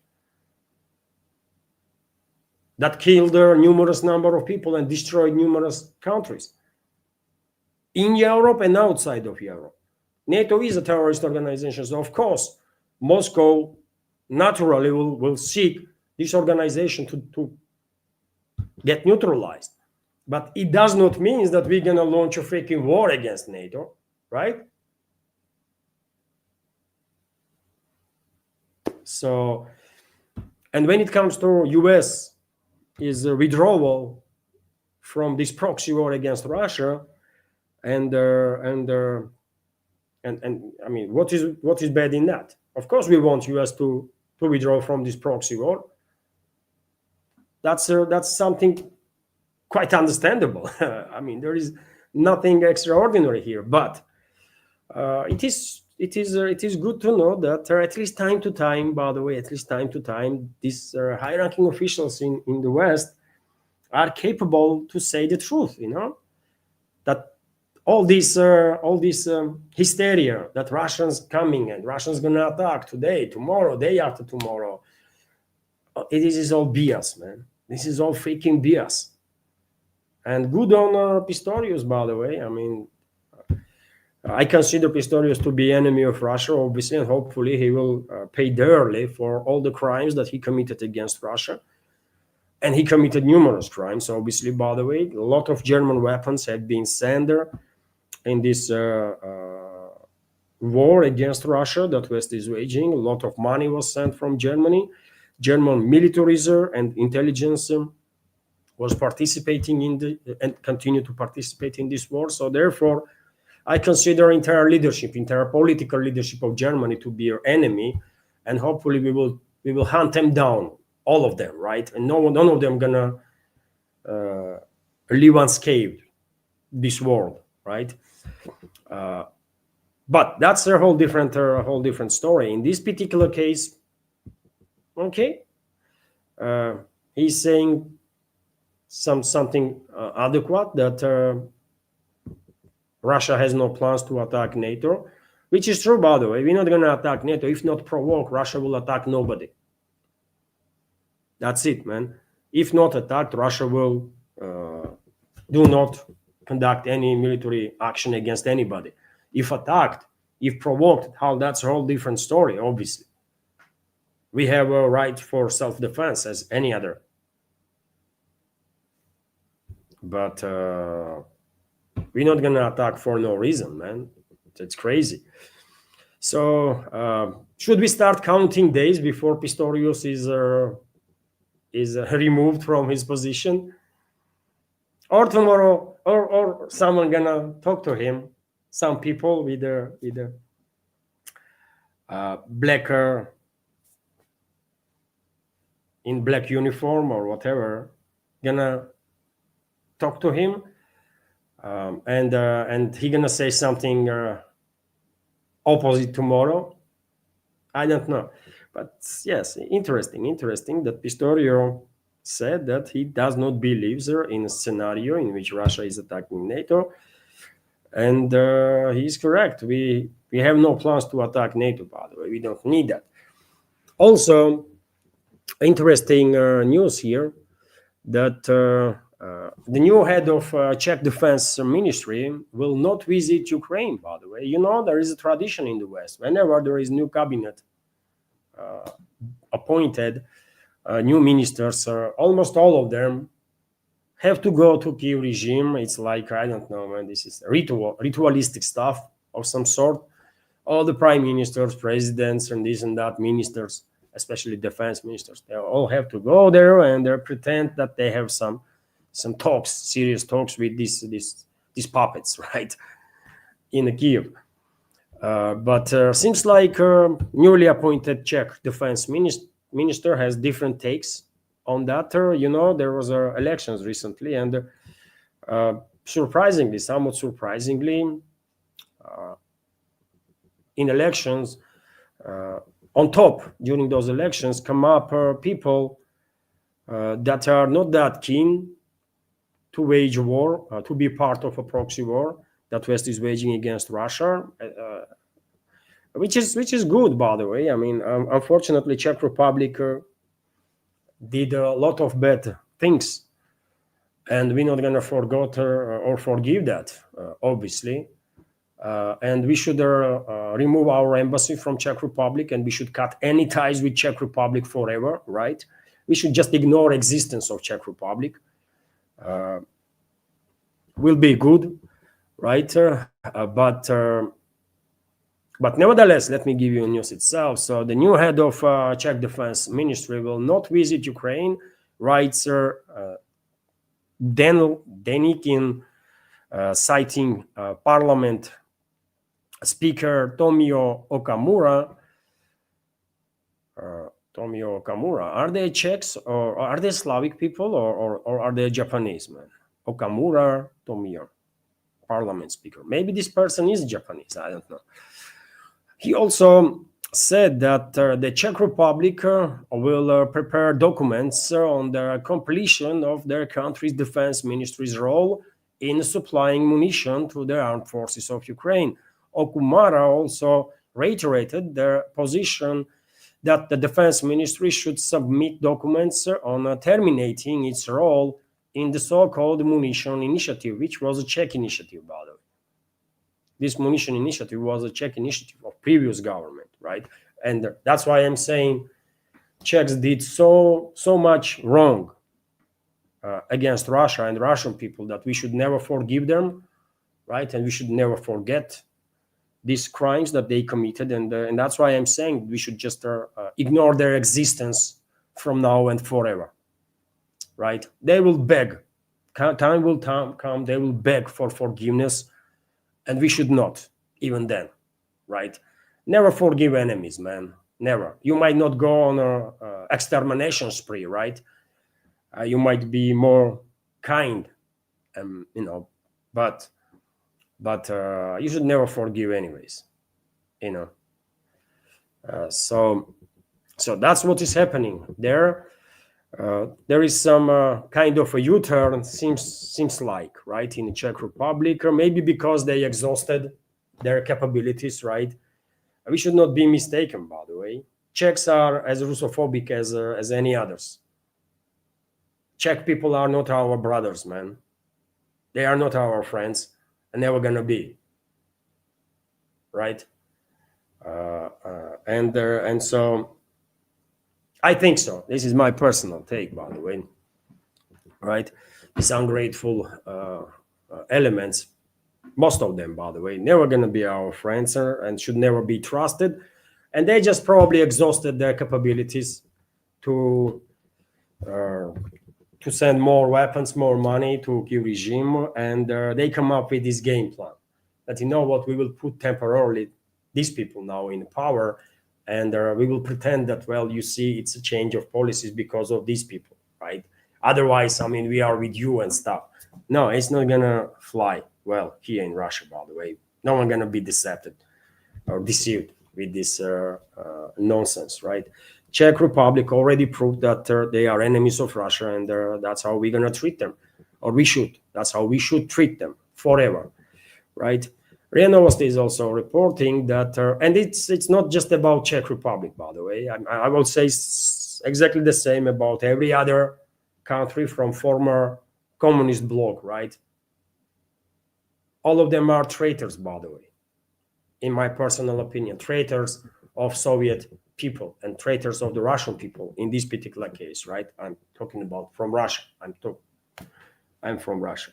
that killed a numerous number of people and destroyed numerous countries in Europe and outside of Europe. NATO is a terrorist organization, so of course, Moscow naturally will seek this organization to get neutralized. But it does not mean that we're going to launch a freaking war against NATO, right? So, and when it comes to US, is withdrawal from this proxy war against Russia, and and I mean, what is bad in that? Of course, we want US to withdraw from this proxy war. That's something quite understandable. I mean, there is nothing extraordinary here, but it is good to know that at least time to time, by the way, at least time to time, these high-ranking officials in the West are capable to say the truth. You know, that all this hysteria that Russians coming and Russians gonna attack today, tomorrow, day after tomorrow, it is all BS, man. This is all freaking BS. And good on Pistorius, by the way. I mean, I consider Pistorius to be enemy of Russia, obviously, and hopefully he will pay dearly for all the crimes that he committed against Russia. And he committed numerous crimes, obviously, by the way. A lot of German weapons have been sent there in this war against Russia that West is waging. A lot of money was sent from Germany. German militarism and intelligence was participating and continue to participate in this war. So therefore, I consider entire political leadership of Germany to be our enemy, and hopefully we will hunt them down, all of them, right? And none of them gonna live unscathed this world, right? But that's a whole different story. In this particular case, okay, he's saying something adequate, that Russia has no plans to attack NATO, which is true, by the way. We're not going to attack NATO. If not provoke, Russia will attack nobody. That's it, man. If not attacked, Russia will do not conduct any military action against anybody. If attacked, if provoked, that's a whole different story, obviously. We have a right for self-defense as any other. But we're not going to attack for no reason, man. That's crazy. So should we start counting days before Pistorius is removed from his position? Or tomorrow, or someone gonna talk to him, some people with a blacker in black uniform or whatever, gonna talk to him, and he gonna say something opposite tomorrow. I don't know, but yes, interesting that Pistorio said that he does not believe there in a scenario in which Russia is attacking NATO, and he's correct. We have no plans to attack NATO, by the way. We don't need that. Also, interesting news here that the new head of Czech Defense Ministry will not visit Ukraine, by the way. You know, there is a tradition in the West. Whenever there is new cabinet appointed, new ministers, almost all of them have to go to Kiev regime. It's like, I don't know, man, this is ritualistic stuff of some sort. All the prime ministers, presidents, and this and that ministers, especially defense ministers, they all have to go there and they pretend that they have some talks, serious talks with these puppets, right, in Kiev. But seems like newly appointed Czech defense minister has different takes on that. You know, there was elections recently, and somewhat surprisingly, in elections, on top during those elections come up people that are not that keen to wage war, to be part of a proxy war that West is waging against Russia, which is good, by the way. I mean, unfortunately, Czech Republic did a lot of bad things, and we're not going to forget or forgive that, obviously. And we should remove our embassy from Czech Republic, and we should cut any ties with Czech Republic forever, right? We should just ignore existence of Czech Republic. Will be good, right? But nevertheless, let me give you news itself. So the new head of Czech Defense Ministry will not visit Ukraine, writes Denikin, citing Parliament Speaker Tomio Okamura. Tomio Okamura. Are they Czechs or are they Slavic people or are they Japanese, man? Okamura Tomio, Parliament Speaker. Maybe this person is Japanese. I don't know. He also said that the Czech Republic will prepare documents on the completion of their country's defense ministry's role in supplying munition to the armed forces of Ukraine. Okamura also reiterated their position that the defense ministry should submit documents on terminating its role in the so-called munition initiative, which was a Czech initiative, by the way. This munition initiative was a Czech initiative of previous government, right? And that's why I'm saying Czechs did so much wrong against Russia and Russian people that we should never forgive them, right? And we should never forget these crimes that they committed, and that's why I'm saying we should just ignore their existence from now and forever, right? They will beg. Time will come. They will beg for forgiveness, and we should not, even then, right? Never forgive enemies, man. Never. You might not go on a extermination spree, right? You might be more kind, but you should never forgive anyways, so that's what is happening there. There is some kind of a U-turn, seems like, right, in the Czech Republic, or maybe because they exhausted their capabilities, right? We should not be mistaken, by the way. Czechs are as Russophobic as any others. Czech people are not our brothers, man. They are not our friends. And never gonna be, right? And so I think so. This is my personal take, by the way, right? These ungrateful elements, most of them, by the way, never gonna be our friends and should never be trusted. And they just probably exhausted their capabilities to send more weapons, more money to Kiev regime, and they come up with this game plan that, you know what, we will put temporarily these people now in power, and we will pretend that, well, you see, it's a change of policies because of these people, right? Otherwise, I mean, we are with you and stuff. No, it's not gonna fly well here in Russia, by the way. No one gonna be deceived with this nonsense, right? Czech Republic already proved that they are enemies of Russia, and that's how we're going to treat them, or we should. That's how we should treat them forever, right? RIA Novosti is also reporting that, and it's not just about Czech Republic, by the way. I will say exactly the same about every other country from former communist bloc, right? All of them are traitors, by the way, in my personal opinion, traitors of Soviet people and traitors of the Russian people in this particular case, right? I'm talking about from Russia. I'm from Russia.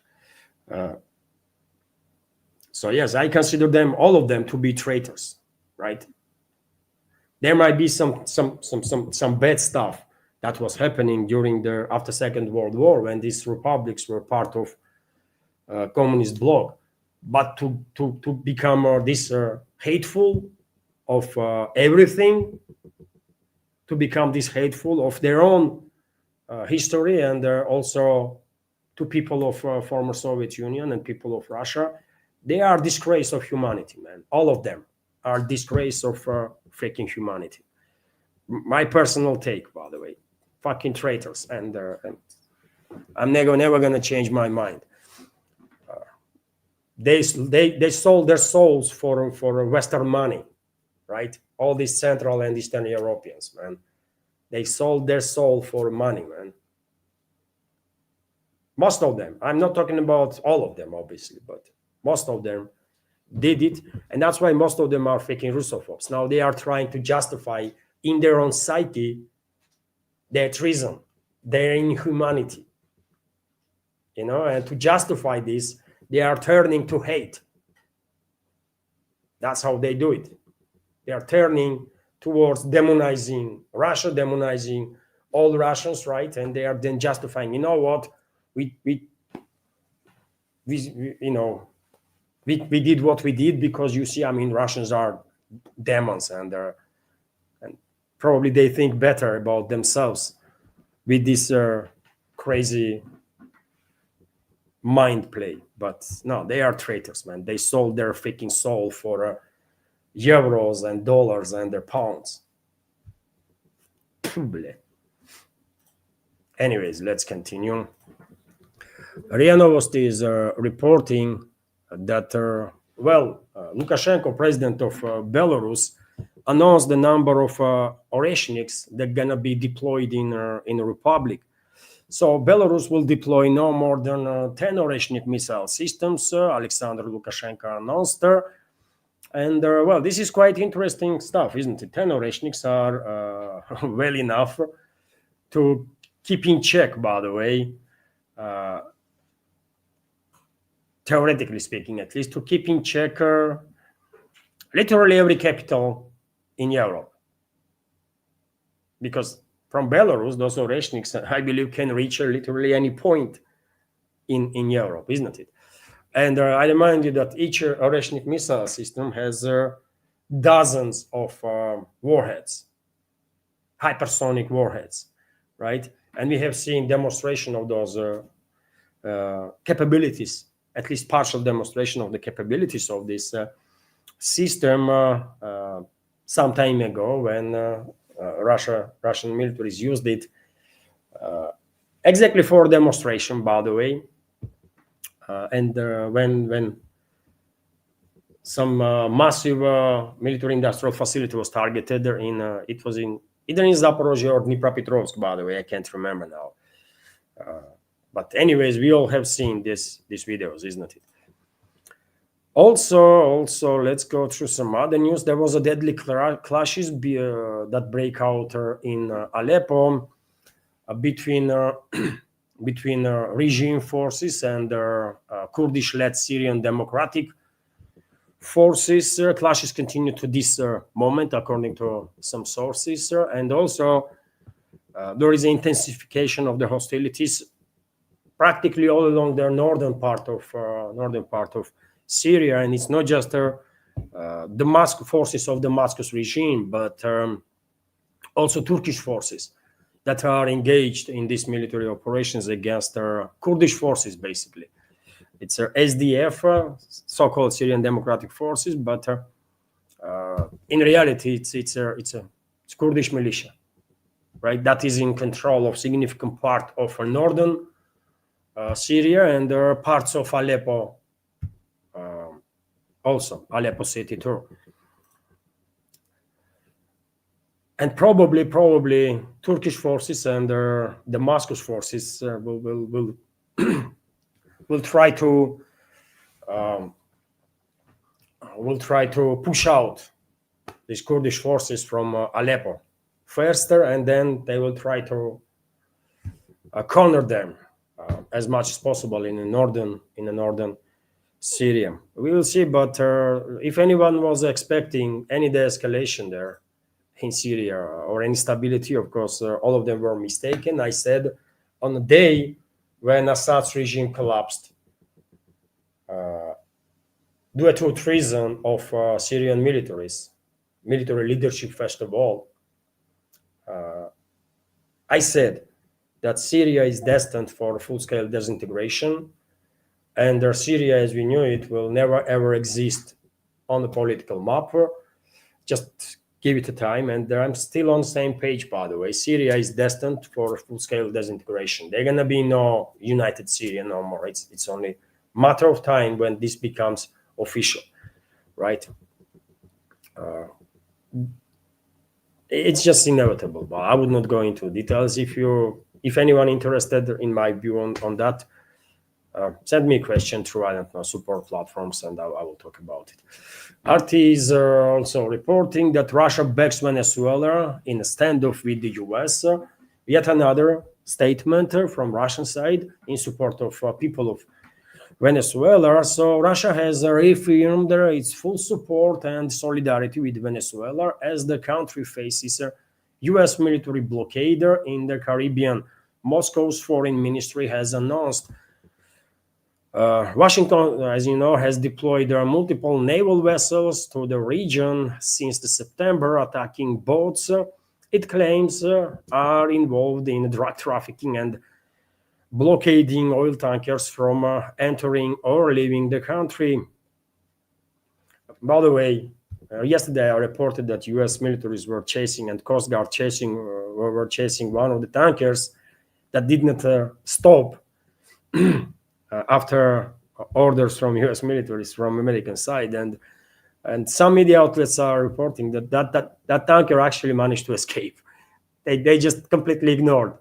So yes, I consider them, all of them, to be traitors, right? There might be some bad stuff that was happening during after Second World War, when these republics were part of communist bloc, but to become this hateful of everything, to become this hateful of their own history, and also to people of former Soviet Union and people of Russia, they are disgrace of humanity, man. All of them are disgrace of freaking humanity. My personal take, by the way, fucking traitors, and I'm never gonna change my mind. They sold their souls for Western money, right? All these Central and Eastern Europeans, man, they sold their soul for money, man. Most of them. I'm not talking about all of them, obviously, but most of them did it, and that's why most of them are freaking Russophobes. Now they are trying to justify in their own psyche their treason, their inhumanity, and to justify this, they are turning to hate. That's how they do it. They are turning towards demonizing Russia, demonizing all Russians, right? And they are then justifying, you know what, we we did what we did because you see, I mean, Russians are demons, and probably they think better about themselves with this crazy mind play. But no, they are traitors, man. They sold their freaking soul for euros and dollars and their pounds. Anyways, let's continue. RIA Novosti is reporting that, Lukashenko, president of Belarus, announced the number of Oreshniks that are going to be deployed in the Republic. So Belarus will deploy no more than 10 Oreshnik missile systems, Alexander Lukashenko announced. And this is quite interesting stuff, isn't it? 10 Oreshniks are well enough to keep in check, by the way, theoretically speaking, at least, to keep in check literally every capital in Europe. Because from Belarus, those Oreshniks, I believe, can reach literally any point in Europe, isn't it? And I remind you that each Oreshnik missile system has dozens of warheads, hypersonic warheads, right? And we have seen demonstration of those capabilities, at least partial demonstration of the capabilities of this system some time ago, when Russian militaries used it exactly for demonstration, by the way. And when some massive military industrial facility was targeted it was in either in Zaporozhye or Dnipropetrovsk, by the way, I can't remember now. But anyways, we all have seen these videos, isn't it? Also, let's go through some other news. There was a deadly clashes that break out in Aleppo between regime forces and Kurdish-led Syrian Democratic Forces. Clashes continue to this moment, according to some sources, and also there is an intensification of the hostilities practically all along the northern part of Syria, and it's not just the forces of Damascus regime, but also Turkish forces that are engaged in these military operations against Kurdish forces, basically. It's SDF, so-called Syrian Democratic Forces, but in reality, it's Kurdish militia, right? That is in control of significant part of northern Syria, and there are parts of Aleppo, also Aleppo city too. And probably Turkish forces and Damascus forces will try to push out these Kurdish forces from Aleppo first, and then they will try to corner them as much as possible in the northern Syria. We will see, but if anyone was expecting any de-escalation there in Syria or any stability, of course, all of them were mistaken. I said on the day when Assad's regime collapsed, due to treason of Syrian military leadership, first of all, I said that Syria is destined for full-scale disintegration, and Syria, as we knew it, will never ever exist on the political map. Just give it a time, and I'm still on the same page, by the way. Syria is destined for full-scale disintegration. There's gonna be no united Syria no more. It's only a matter of time when this becomes official, right? It's just inevitable, but I would not go into details. If anyone interested in my view on that, send me a question through, I don't know, support platforms, and I will talk about it. RT is also reporting that Russia backs Venezuela in a standoff with the US. Yet another statement from Russian side in support of people of Venezuela. So Russia has reaffirmed its full support and solidarity with Venezuela as the country faces a US military blockade in the Caribbean. Moscow's foreign ministry has announced Washington, as you know, has deployed multiple naval vessels to the region since the September, attacking boats it claims are involved in drug trafficking and blockading oil tankers from entering or leaving the country. By the way, yesterday I reported that U.S. militaries were chasing and Coast Guard were chasing one of the tankers that did not stop after orders from U.S. militaries from American side, and some media outlets are reporting that tanker actually managed to escape. They just completely ignored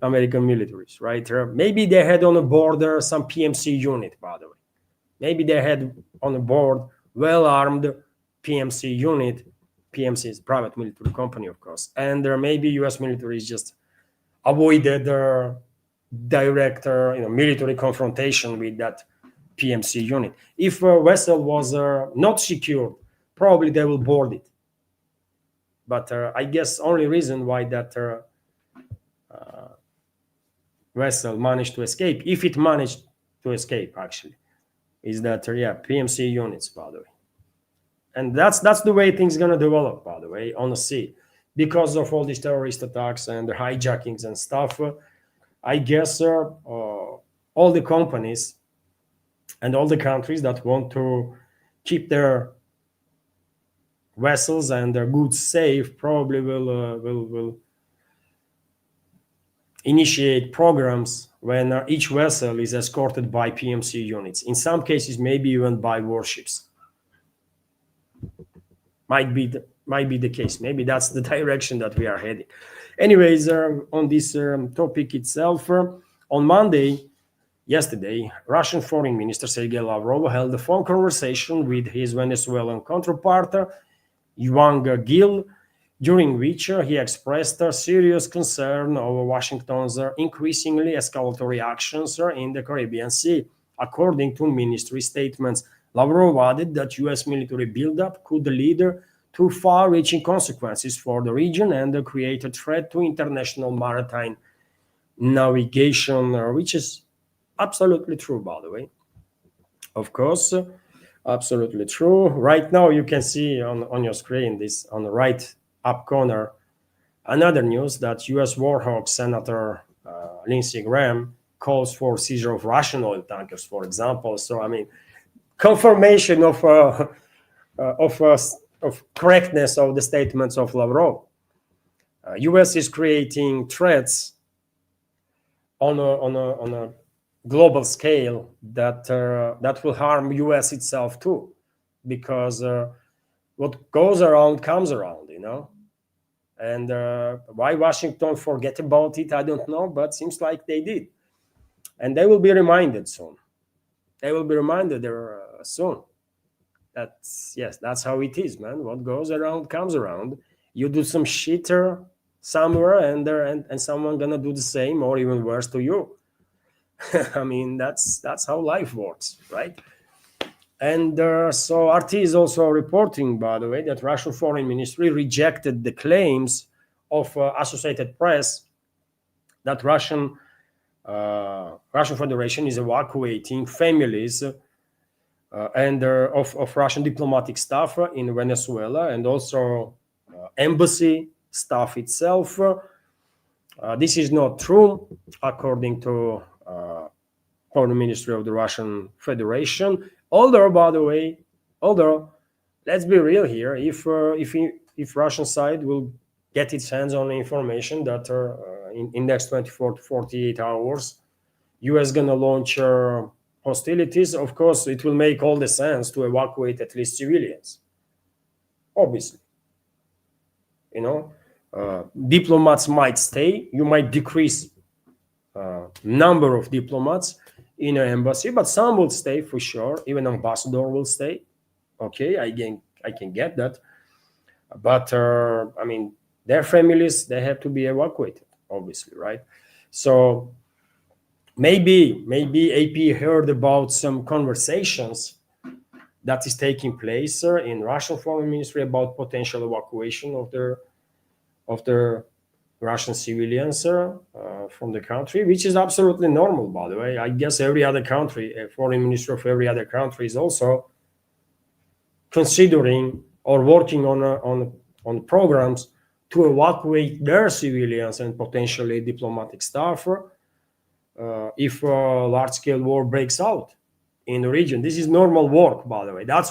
American militaries, right? Maybe they had on a border some PMC unit, by the way. Maybe they had on a board well-armed PMC unit. PMC is private military company, of course, and there maybe U.S. militaries just avoided their direct, military confrontation with that PMC unit. If a vessel was not secured, probably they will board it. But I guess only reason why that vessel managed to escape, if it managed to escape, actually, is that PMC units, by the way. And that's the way things gonna develop, by the way, on the sea, because of all these terrorist attacks and the hijackings and stuff. I guess all the companies and all the countries that want to keep their vessels and their goods safe probably will initiate programs when each vessel is escorted by PMC units. In some cases, maybe even by warships. Might be the case. Maybe that's the direction that we are heading. Anyways, on this topic itself, on Monday, yesterday, Russian Foreign Minister Sergei Lavrov held a phone conversation with his Venezuelan counterpart, Yuan Gil, during which he expressed a serious concern over Washington's increasingly escalatory actions in the Caribbean Sea. According to ministry statements, Lavrov added that U.S. military buildup could lead to far-reaching consequences for the region and create a threat to international maritime navigation, which is absolutely true, by the way. Of course, absolutely true. Right now, you can see on your screen, this on the right up corner, another news that U.S. Warhawk Senator Lindsey Graham calls for seizure of Russian oil tankers, for example. So, I mean, confirmation of correctness of the statements of Lavrov. U.S. is creating threats on a global scale that will harm U.S. itself too, because what goes around comes around, And why Washington forget about it, I don't know, but seems like they did, and they will be reminded soon. They will be reminded soon. That's how it is, man. What goes around comes around. You do some shit somewhere, and someone gonna do the same or even worse to you. I mean, that's how life works, right? And so RT is also reporting, by the way, that Russian Foreign Ministry rejected the claims of Associated Press that Russian Federation is evacuating families and of Russian diplomatic staff in Venezuela, and also embassy staff itself. This is not true, according to Foreign Ministry of the Russian Federation. Although, by the way, let's be real here, if Russian side will get its hands on the information that in next 24 to 48 hours, U.S. gonna launch hostilities, of course, it will make all the sense to evacuate at least civilians. Obviously, diplomats might stay. You might decrease number of diplomats in an embassy, but some will stay for sure. Even ambassador will stay. Okay, I can get that, but I mean, their families, they have to be evacuated, obviously, right? So maybe AP heard about some conversations that is taking place in Russian Foreign Ministry about potential evacuation of their Russian civilians from the country, which is absolutely normal, by the way. I guess every other country, a foreign minister of every other country, is also considering or working on programs to evacuate their civilians and potentially diplomatic staff if a large-scale war breaks out in the region. This is normal work, by the way. That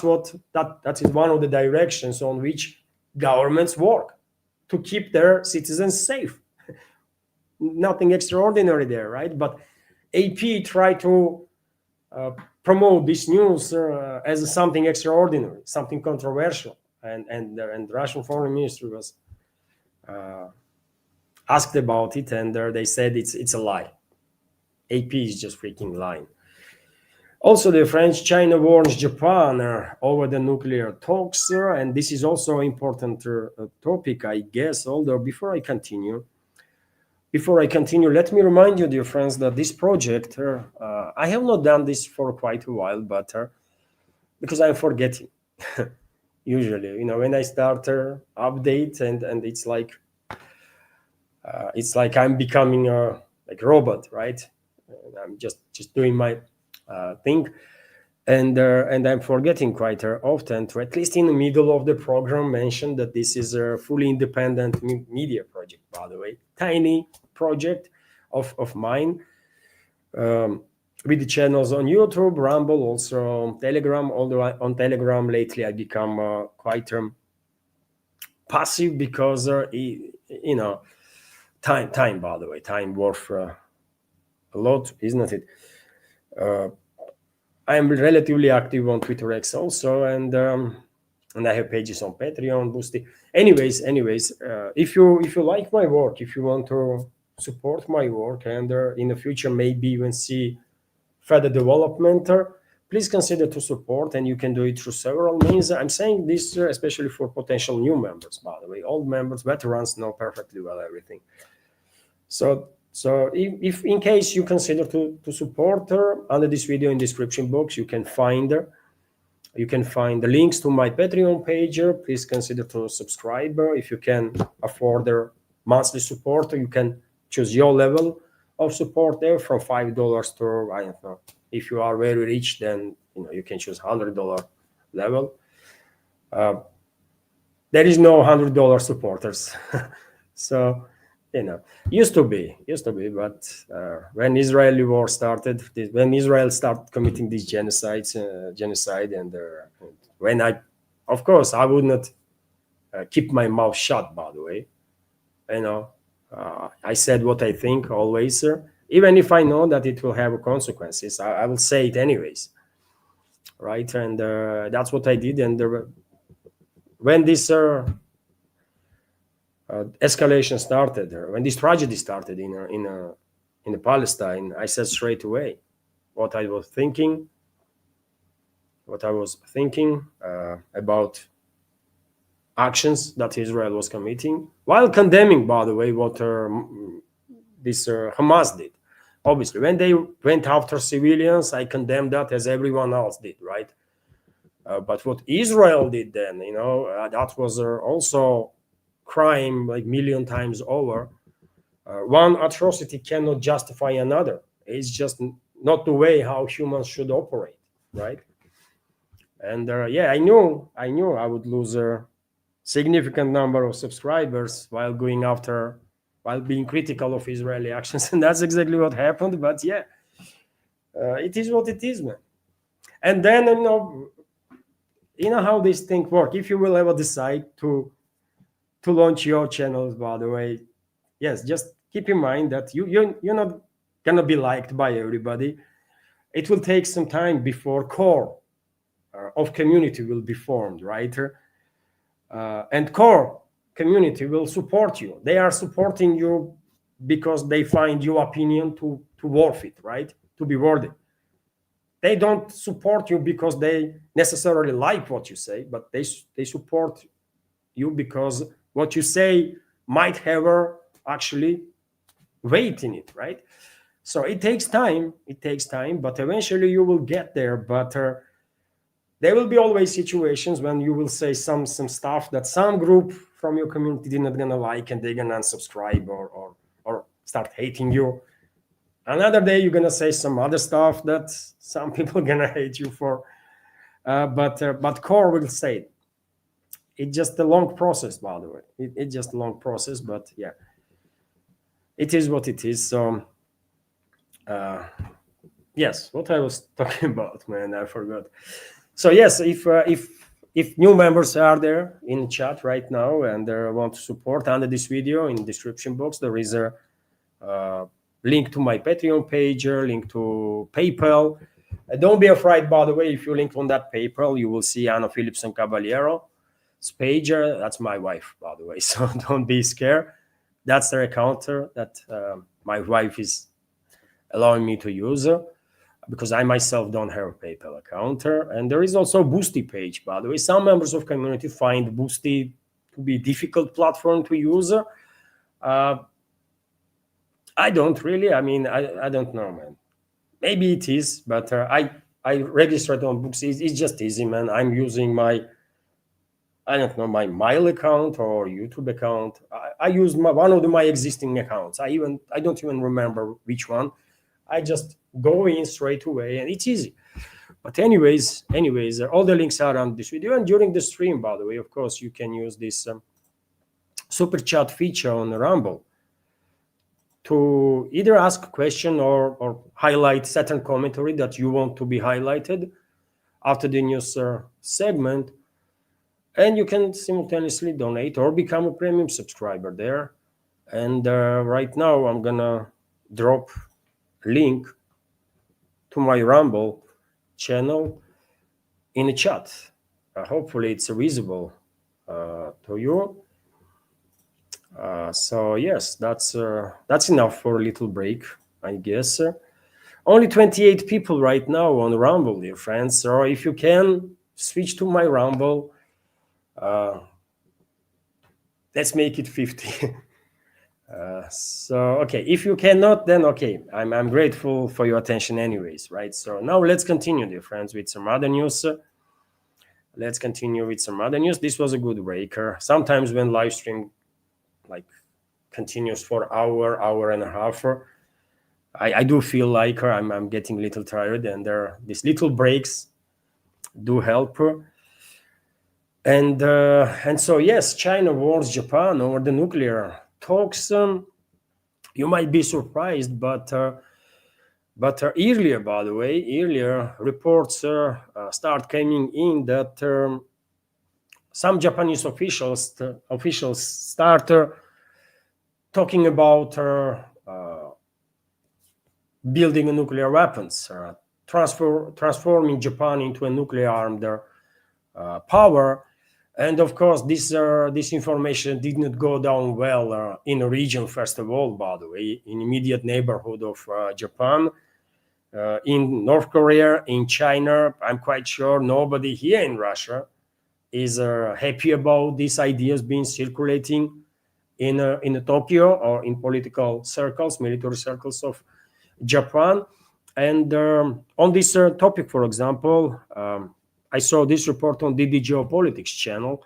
is one of the directions on which governments work to keep their citizens safe. Nothing extraordinary there, right? But AP tried to promote this news as something extraordinary, something controversial, and the Russian foreign ministry was asked about it, and they said it's a lie. AP is just freaking lying. Also, the French China warns Japan over the nuclear talks, and this is also an important topic, I guess. Although before I continue, let me remind you, dear friends, that this project, I have not done this for quite a while, but because I'm forgetting. Usually, when I start update, and it's like I'm becoming a robot, right? And I'm just doing my thing, and I'm forgetting quite often to, at least in the middle of the program, mention that this is a fully independent media project, by the way, tiny project of mine, with the channels on YouTube, Rumble, also on Telegram. Although on Telegram lately I become quite passive because time, by the way, time worth a lot, isn't it? I'm relatively active on Twitter X also, and I have pages on Patreon, Boosty. Anyways, if you like my work, if you want to support my work, and in the future maybe even see further development, please consider to support, and you can do it through several means. I'm saying this especially for potential new members, by the way. Old members, veterans know perfectly well everything. So if in case you consider to support her, under this video in description box, you can find the links to my Patreon page. Please consider to subscribe. If you can afford their monthly support, you can choose your level of support there, from $5 to, I don't know. If you are very rich, then you can choose $100 level. There is no $100 supporters. So used to be, but when Israeli war started, when Israel started committing these genocide, and when of course, I would not keep my mouth shut, by the way. I said what I think always, even if I know that it will have consequences. I will say it anyways, right? And that's what I did. And when this escalation started, when this tragedy started in Palestine, I said straight away what I was thinking about actions that Israel was committing, while condemning, by the way, what this Hamas did. Obviously, when they went after civilians, I condemned that as everyone else did, right? But what Israel did then, that was also crime like million times over. One atrocity cannot justify another. It's just not the way how humans should operate, right? And I knew I would lose a significant number of subscribers while being critical of Israeli actions, and that's exactly what happened. But it is what it is, man. And then you know how these things work. If you will ever decide to launch your channels, by the way, yes, just keep in mind that you're not gonna be liked by everybody. It will take some time before core of community will be formed, right? And core community will support you. They are supporting you because they find your opinion to worth it, right? To be worthy. They don't support you because they necessarily like what you say, but they support you because what you say might have actually weight in it, right? So it takes time, but eventually you will get there. But there will be always situations when you will say some stuff that some group from your community they're not gonna like, and they're gonna unsubscribe or start hating you. Another day you're gonna say some other stuff that some people gonna hate you for, but core will stay. It's just a long process, by the way. It's just a long process, but yeah, it is what it is. So yes, what I was talking about, man, I forgot. So yes, if new members are there in chat right now and they want to support, under this video in the description box there is a link to my Patreon page, link to PayPal. Don't be afraid, by the way, if you link on that PayPal, you will see Anna Philipson Caballero's page. That's my wife, by the way, so don't be scared. That's the account that my wife is allowing me to use, because I myself don't have a PayPal account. And there is also a Boosty page, by the way. Some members of community find Boosty to be a difficult platform to use. I don't really. I mean, I don't know, man. Maybe it is, but I registered on Books. It's just easy, man. I'm using my, I don't know, my Mail account or YouTube account. I use one of my existing accounts. I don't even remember which one. I just go in straight away, and it's easy. But anyways, all the links are on this video. And during the stream, by the way, of course, you can use this super chat feature on Rumble to either ask a question or highlight certain commentary that you want to be highlighted after the news segment. And you can simultaneously donate or become a premium subscriber there. And right now I'm gonna drop a link to my Rumble channel in the chat. Hopefully it's visible to you. So yes, that's enough for a little break, I guess. Only 28 people right now on Rumble, dear friends. So if you can switch to my Rumble, let's make it 50. So okay, if you cannot, then okay, I'm grateful for your attention anyways, right? So now let's continue, dear friends, with some other news. Let's continue with some other news. This was a good breaker. Sometimes when live stream like continues for hour and a half, I do feel like I'm getting a little tired, and these little breaks do help. And so yes, China warns Japan over the nuclear talks. You might be surprised, but earlier, by the way, reports start coming in that some Japanese officials start talking about building nuclear weapons, transforming Japan into a nuclear-armed power. And of course, this information did not go down well in a region, first of all, by the way, in immediate neighborhood of Japan, in North Korea, in China. I'm quite sure nobody here in Russia is happy about these ideas being circulating in Tokyo or in political circles, military circles of Japan. And on this topic, for example, I saw this report on DD Geopolitics channel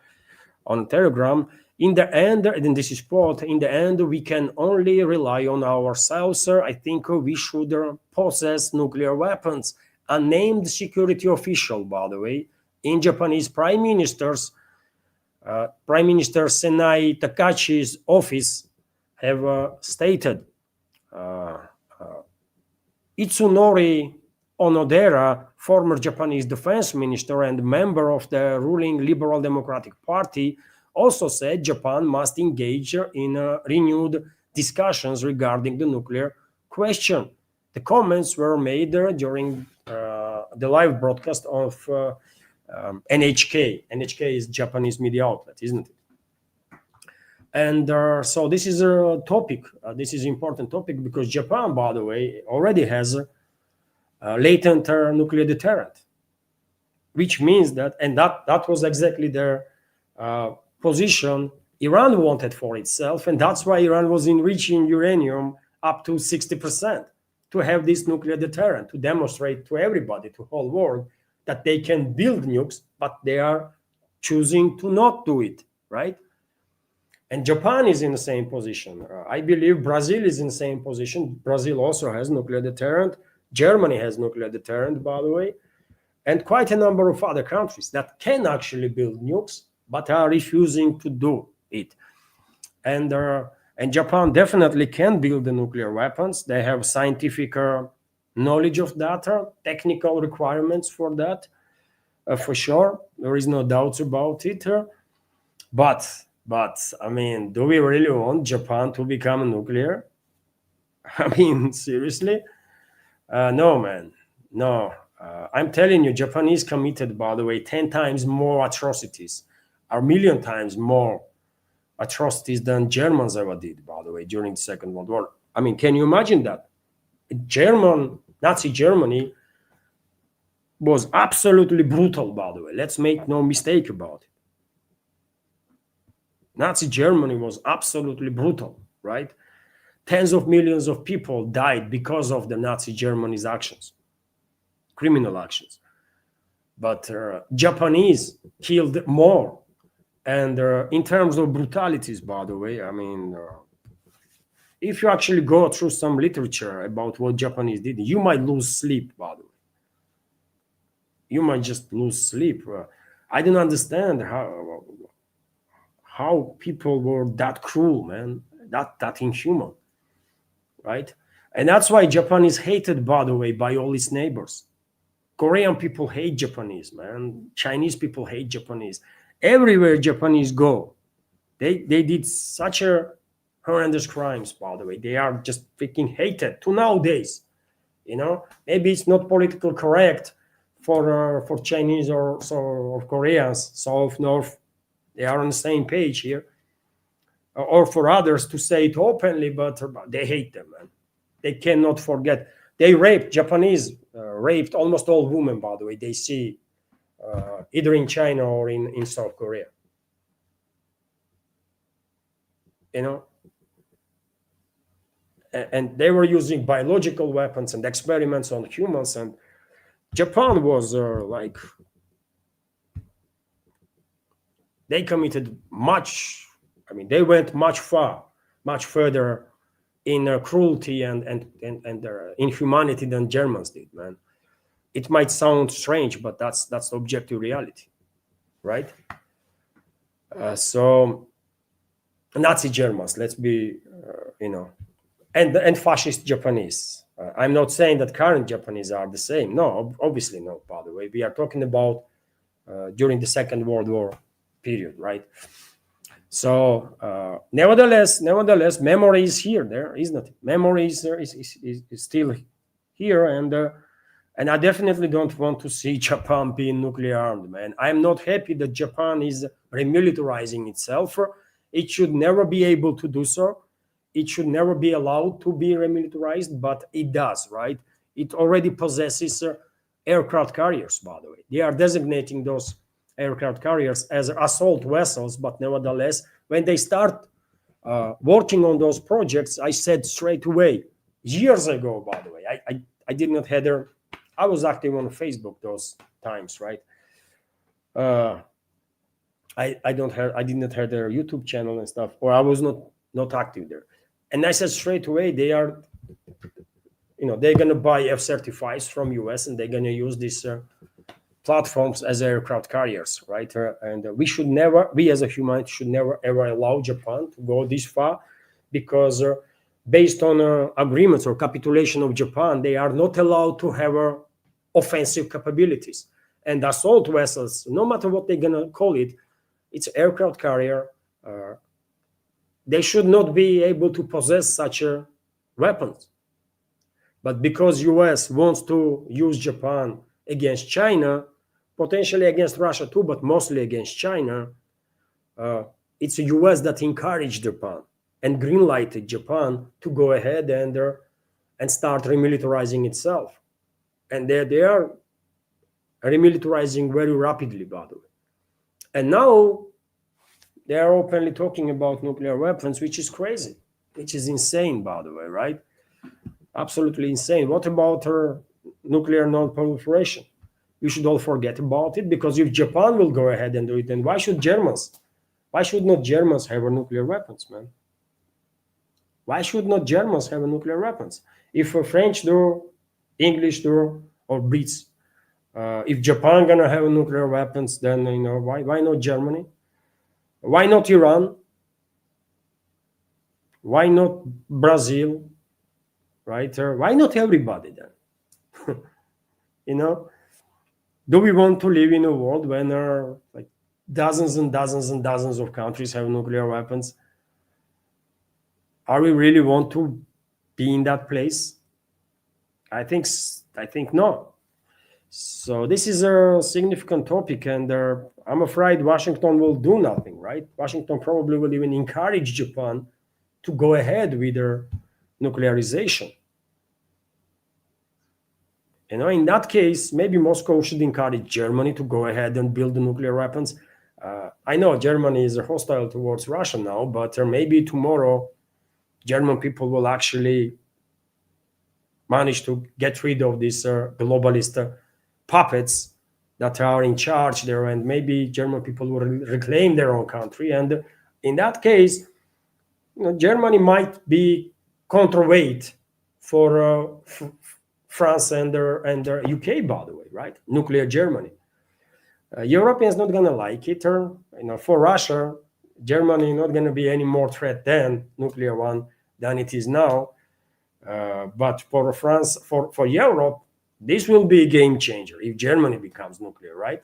on Telegram. In the end, and this is quote, in the end, we can only rely on ourselves. I think we should possess nuclear weapons. A named security official, by the way, in Japanese Prime Minister Senai Takachi's office have stated. Itsunori Onodera, former Japanese defense minister and member of the ruling Liberal Democratic Party, also said Japan must engage in renewed discussions regarding the nuclear question. The comments were made during the live broadcast of NHK. NHK is Japanese media outlet, isn't it? And so this is a topic. This is an important topic because Japan, by the way, already has a latent nuclear deterrent, which means that, and that was exactly their position Iran wanted for itself, and that's why Iran was enriching uranium up to 60% to have this nuclear deterrent, to demonstrate to everybody, to the whole world, that they can build nukes, but they are choosing to not do it, right? And Japan is in the same position. I believe Brazil is in the same position. Brazil also has nuclear deterrent. Germany has nuclear deterrent, by the way, and quite a number of other countries that can actually build nukes, but are refusing to do it. And Japan definitely can build the nuclear weapons. They have scientific knowledge of that, technical requirements for that, for sure. There is no doubts about it. But I mean, do we really want Japan to become nuclear? I mean, seriously? No, man. No. I'm telling you, Japanese committed, by the way, 10 times more atrocities, or million times more atrocities than Germans ever did, by the way, during the Second World War. I mean, can you imagine that? Nazi Germany was absolutely brutal, by the way. Let's make no mistake about it. Nazi Germany was absolutely brutal, right? Tens of millions of people died because of the Nazi Germany's actions, criminal actions. But Japanese killed more. And in terms of brutalities, by the way, I mean, if you actually go through some literature about what Japanese did, you might lose sleep, by the way. You might just lose sleep. I don't understand how people were that cruel, man, that inhuman, right? And that's why Japan is hated, by the way, by all its neighbors. Korean people hate Japanese, man. Chinese people hate Japanese. Everywhere Japanese go, they did such a horrendous crimes, by the way. They are just freaking hated to nowadays. You know, maybe it's not politically correct for Chinese or Koreans, South, North. They are on the same page here. Or for others to say it openly, but they hate them, man. They cannot forget. They raped, Japanese raped almost all women, by the way, they see either in China or in South Korea. You know? And they were using biological weapons and experiments on humans. And Japan was like, they committed much, I mean, they went much further in cruelty and inhumanity than Germans did, man. It might sound strange, but that's the objective reality, right? So Nazi Germans, let's be, and fascist Japanese. I'm not saying that current Japanese are the same. No, obviously not, by the way. We are talking about during the Second World War period, right? So nevertheless, memory is here. There is not. Memory is still here, and I definitely don't want to see Japan being nuclear armed, man. I'm not happy that Japan is remilitarizing itself. It should never be able to do so. It should never be allowed to be remilitarized, but it does, right? It already possesses aircraft carriers, by the way. They are designating those aircraft carriers as assault vessels, but nevertheless, when they start working on those projects, I said straight away, years ago, by the way, I did not have their, I was active on Facebook those times, right? I did not have their YouTube channel and stuff, or I was not active there. And I said straight away, they are, they're going to buy F-35s from US and they're going to use these platforms as aircraft carriers, right? And we as a humanity should never ever allow Japan to go this far, because based on agreements or capitulation of Japan, they are not allowed to have offensive capabilities. And assault vessels, no matter what they're going to call it, it's aircraft carrier. They should not be able to possess such weapons. But because US wants to use Japan against China, potentially against Russia too, but mostly against China, it's the US that encouraged Japan and greenlighted Japan to go ahead and start remilitarizing itself. And they are remilitarizing very rapidly, by the way. And now they are openly talking about nuclear weapons, which is crazy, which is insane, by the way, right? Absolutely insane. What about nuclear non-proliferation? We should all forget about it, because if Japan will go ahead and do it, then why should Germans Why should not Germans have nuclear weapons, man? Why should not Germans have nuclear weapons? If French do, English do, or Brits, if Japan gonna have nuclear weapons, then why not Germany? Why not Iran? Why not Brazil? Right? Why not everybody then? you know, do we want to live in a world when like dozens and dozens and dozens of countries have nuclear weapons? Are we really want to be in that place? I think no. So this is a significant topic, and I'm afraid Washington will do nothing. Right? Washington probably will even encourage Japan to go ahead with their nuclearization. In that case, maybe Moscow should encourage Germany to go ahead and build the nuclear weapons. I know Germany is hostile towards Russia now, but maybe tomorrow German people will actually manage to get rid of these globalist puppets that are in charge there, and maybe German people will reclaim their own country. And in that case, Germany might be counterweight for France and their UK, by the way, right? Nuclear Germany. Europeans not gonna like it, or for Russia, Germany not gonna be any more threat than nuclear one than it is now. But for France, for Europe, this will be a game changer if Germany becomes nuclear, right?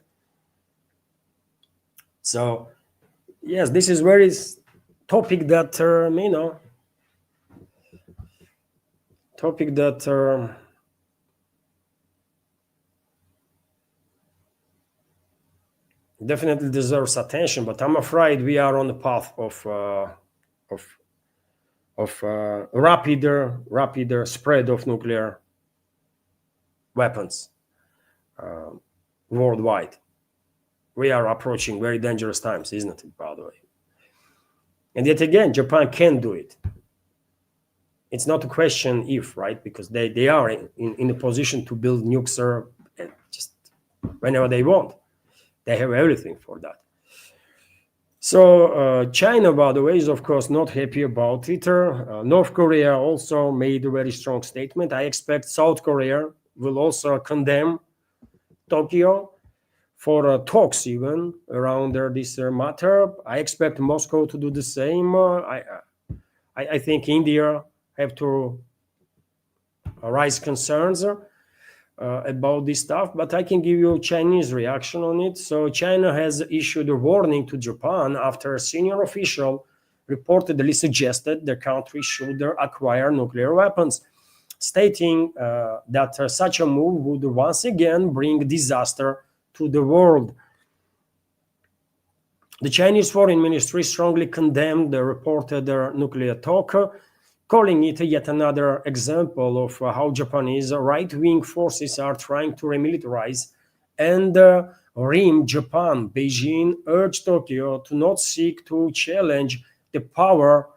So yes, this is very topic that topic that definitely deserves attention. But I'm afraid we are on the path of rapid spread of nuclear weapons worldwide. We are approaching very dangerous times, isn't it, by the way? And yet again, Japan can do it. It's not a question if, right? Because they are in a position to build nukes just whenever they want. They have everything for that. So China, by the way, is of course not happy about it. North Korea also made a very strong statement. I expect South Korea will also condemn Tokyo for talks even around this matter. I expect Moscow to do the same. I think India have to raise concerns about this stuff, but I can give you Chinese reaction on it. So China has issued a warning to Japan after a senior official reportedly suggested the country should acquire nuclear weapons, stating that such a move would once again bring disaster to the world. The Chinese Foreign Ministry strongly condemned the reported nuclear talk, calling it yet another example of how Japanese right-wing forces are trying to remilitarize and ream Japan. Beijing urged Tokyo to not seek to challenge the power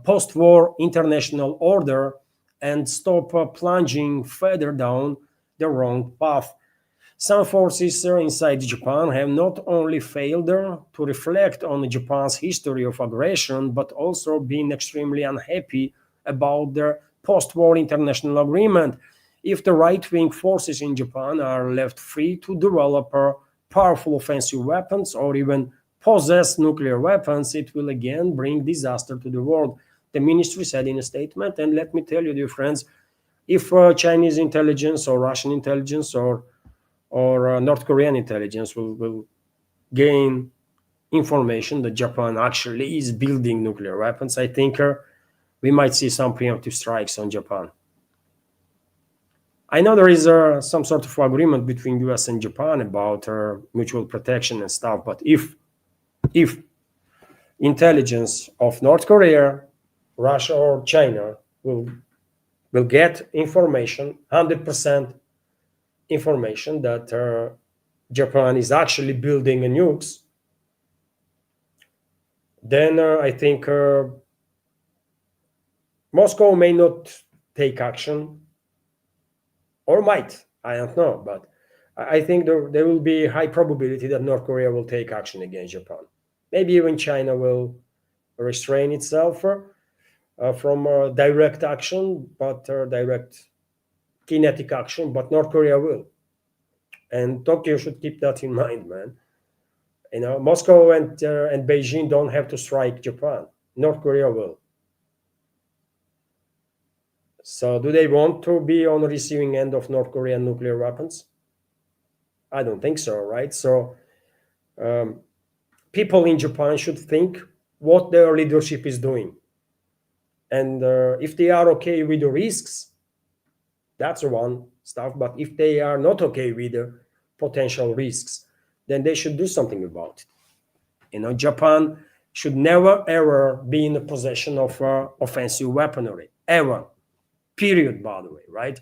post-war international order and stop plunging further down the wrong path. Some forces inside Japan have not only failed to reflect on Japan's history of aggression, but also been extremely unhappy about their post-war international agreement. If the right-wing forces in Japan are left free to develop powerful offensive weapons or even possess nuclear weapons, it will again bring disaster to the world, the ministry said in a statement. And let me tell you, dear friends, if Chinese intelligence or Russian intelligence or North Korean intelligence will gain information that Japan actually is building nuclear weapons, I think we might see some preemptive strikes on Japan. I know there is some sort of agreement between US and Japan about mutual protection and stuff, but if intelligence of North Korea, Russia, or China will get information, 100% information that Japan is actually building a nukes, then I think Moscow may not take action, or might. I don't know, but I think there will be high probability that North Korea will take action against Japan. Maybe even China will restrain itself from direct action, but direct kinetic action, but North Korea will. And Tokyo should keep that in mind, man. Moscow and Beijing don't have to strike Japan. North Korea will. So do they want to be on the receiving end of North Korean nuclear weapons? I don't think so, right? So people in Japan should think what their leadership is doing. And if they are okay with the risks, that's one stuff. But if they are not okay with the potential risks, then they should do something about it. Japan should never, ever be in the possession of offensive weaponry, ever. Period, by the way, right?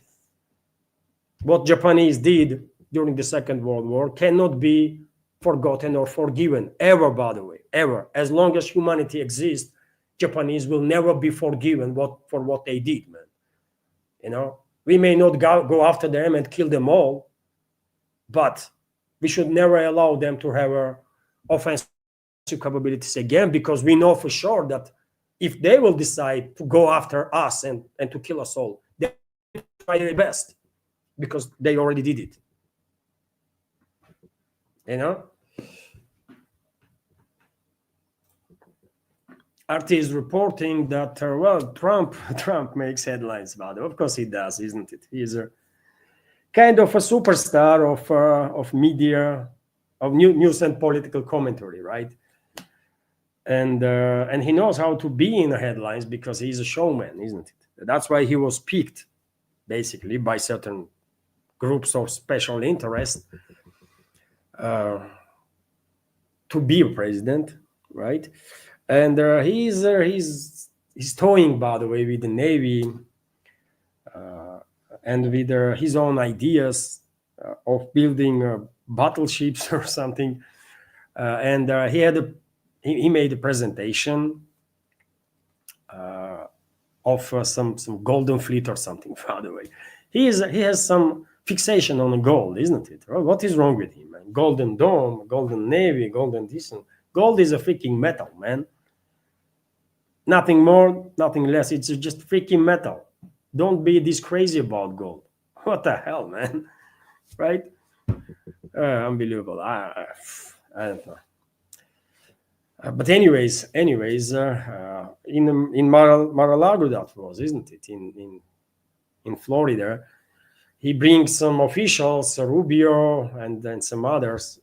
What Japanese did during the Second World War cannot be forgotten or forgiven, ever, by the way, ever. As long as humanity exists, Japanese will never be forgiven for what they did, man. We may not go after them and kill them all, but we should never allow them to have offensive capabilities again, because we know for sure that if they will decide to go after us and to kill us all, they try their best, because they already did it. RT is reporting that Trump makes headlines about it. Of course he does, isn't it? He's a kind of a superstar of media, of news and political commentary, right? And he knows how to be in the headlines because he's a showman, isn't it? That's why he was picked, basically, by certain groups of special interest to be a president, right? And he's toying, by the way, with the Navy and with his own ideas of building battleships or something. And he made a presentation of some golden fleet or something. By the way, he has some fixation on gold, isn't it? What is wrong with him, man? Golden dome, golden navy, golden this. Gold is a freaking metal, man. Nothing more, nothing less. It's just freaking metal. Don't be this crazy about gold. What the hell, man? Right? Unbelievable. I don't know. But anyways, in Mar-a-Lago that was, isn't it? In Florida, he brings some officials, Rubio and then some others.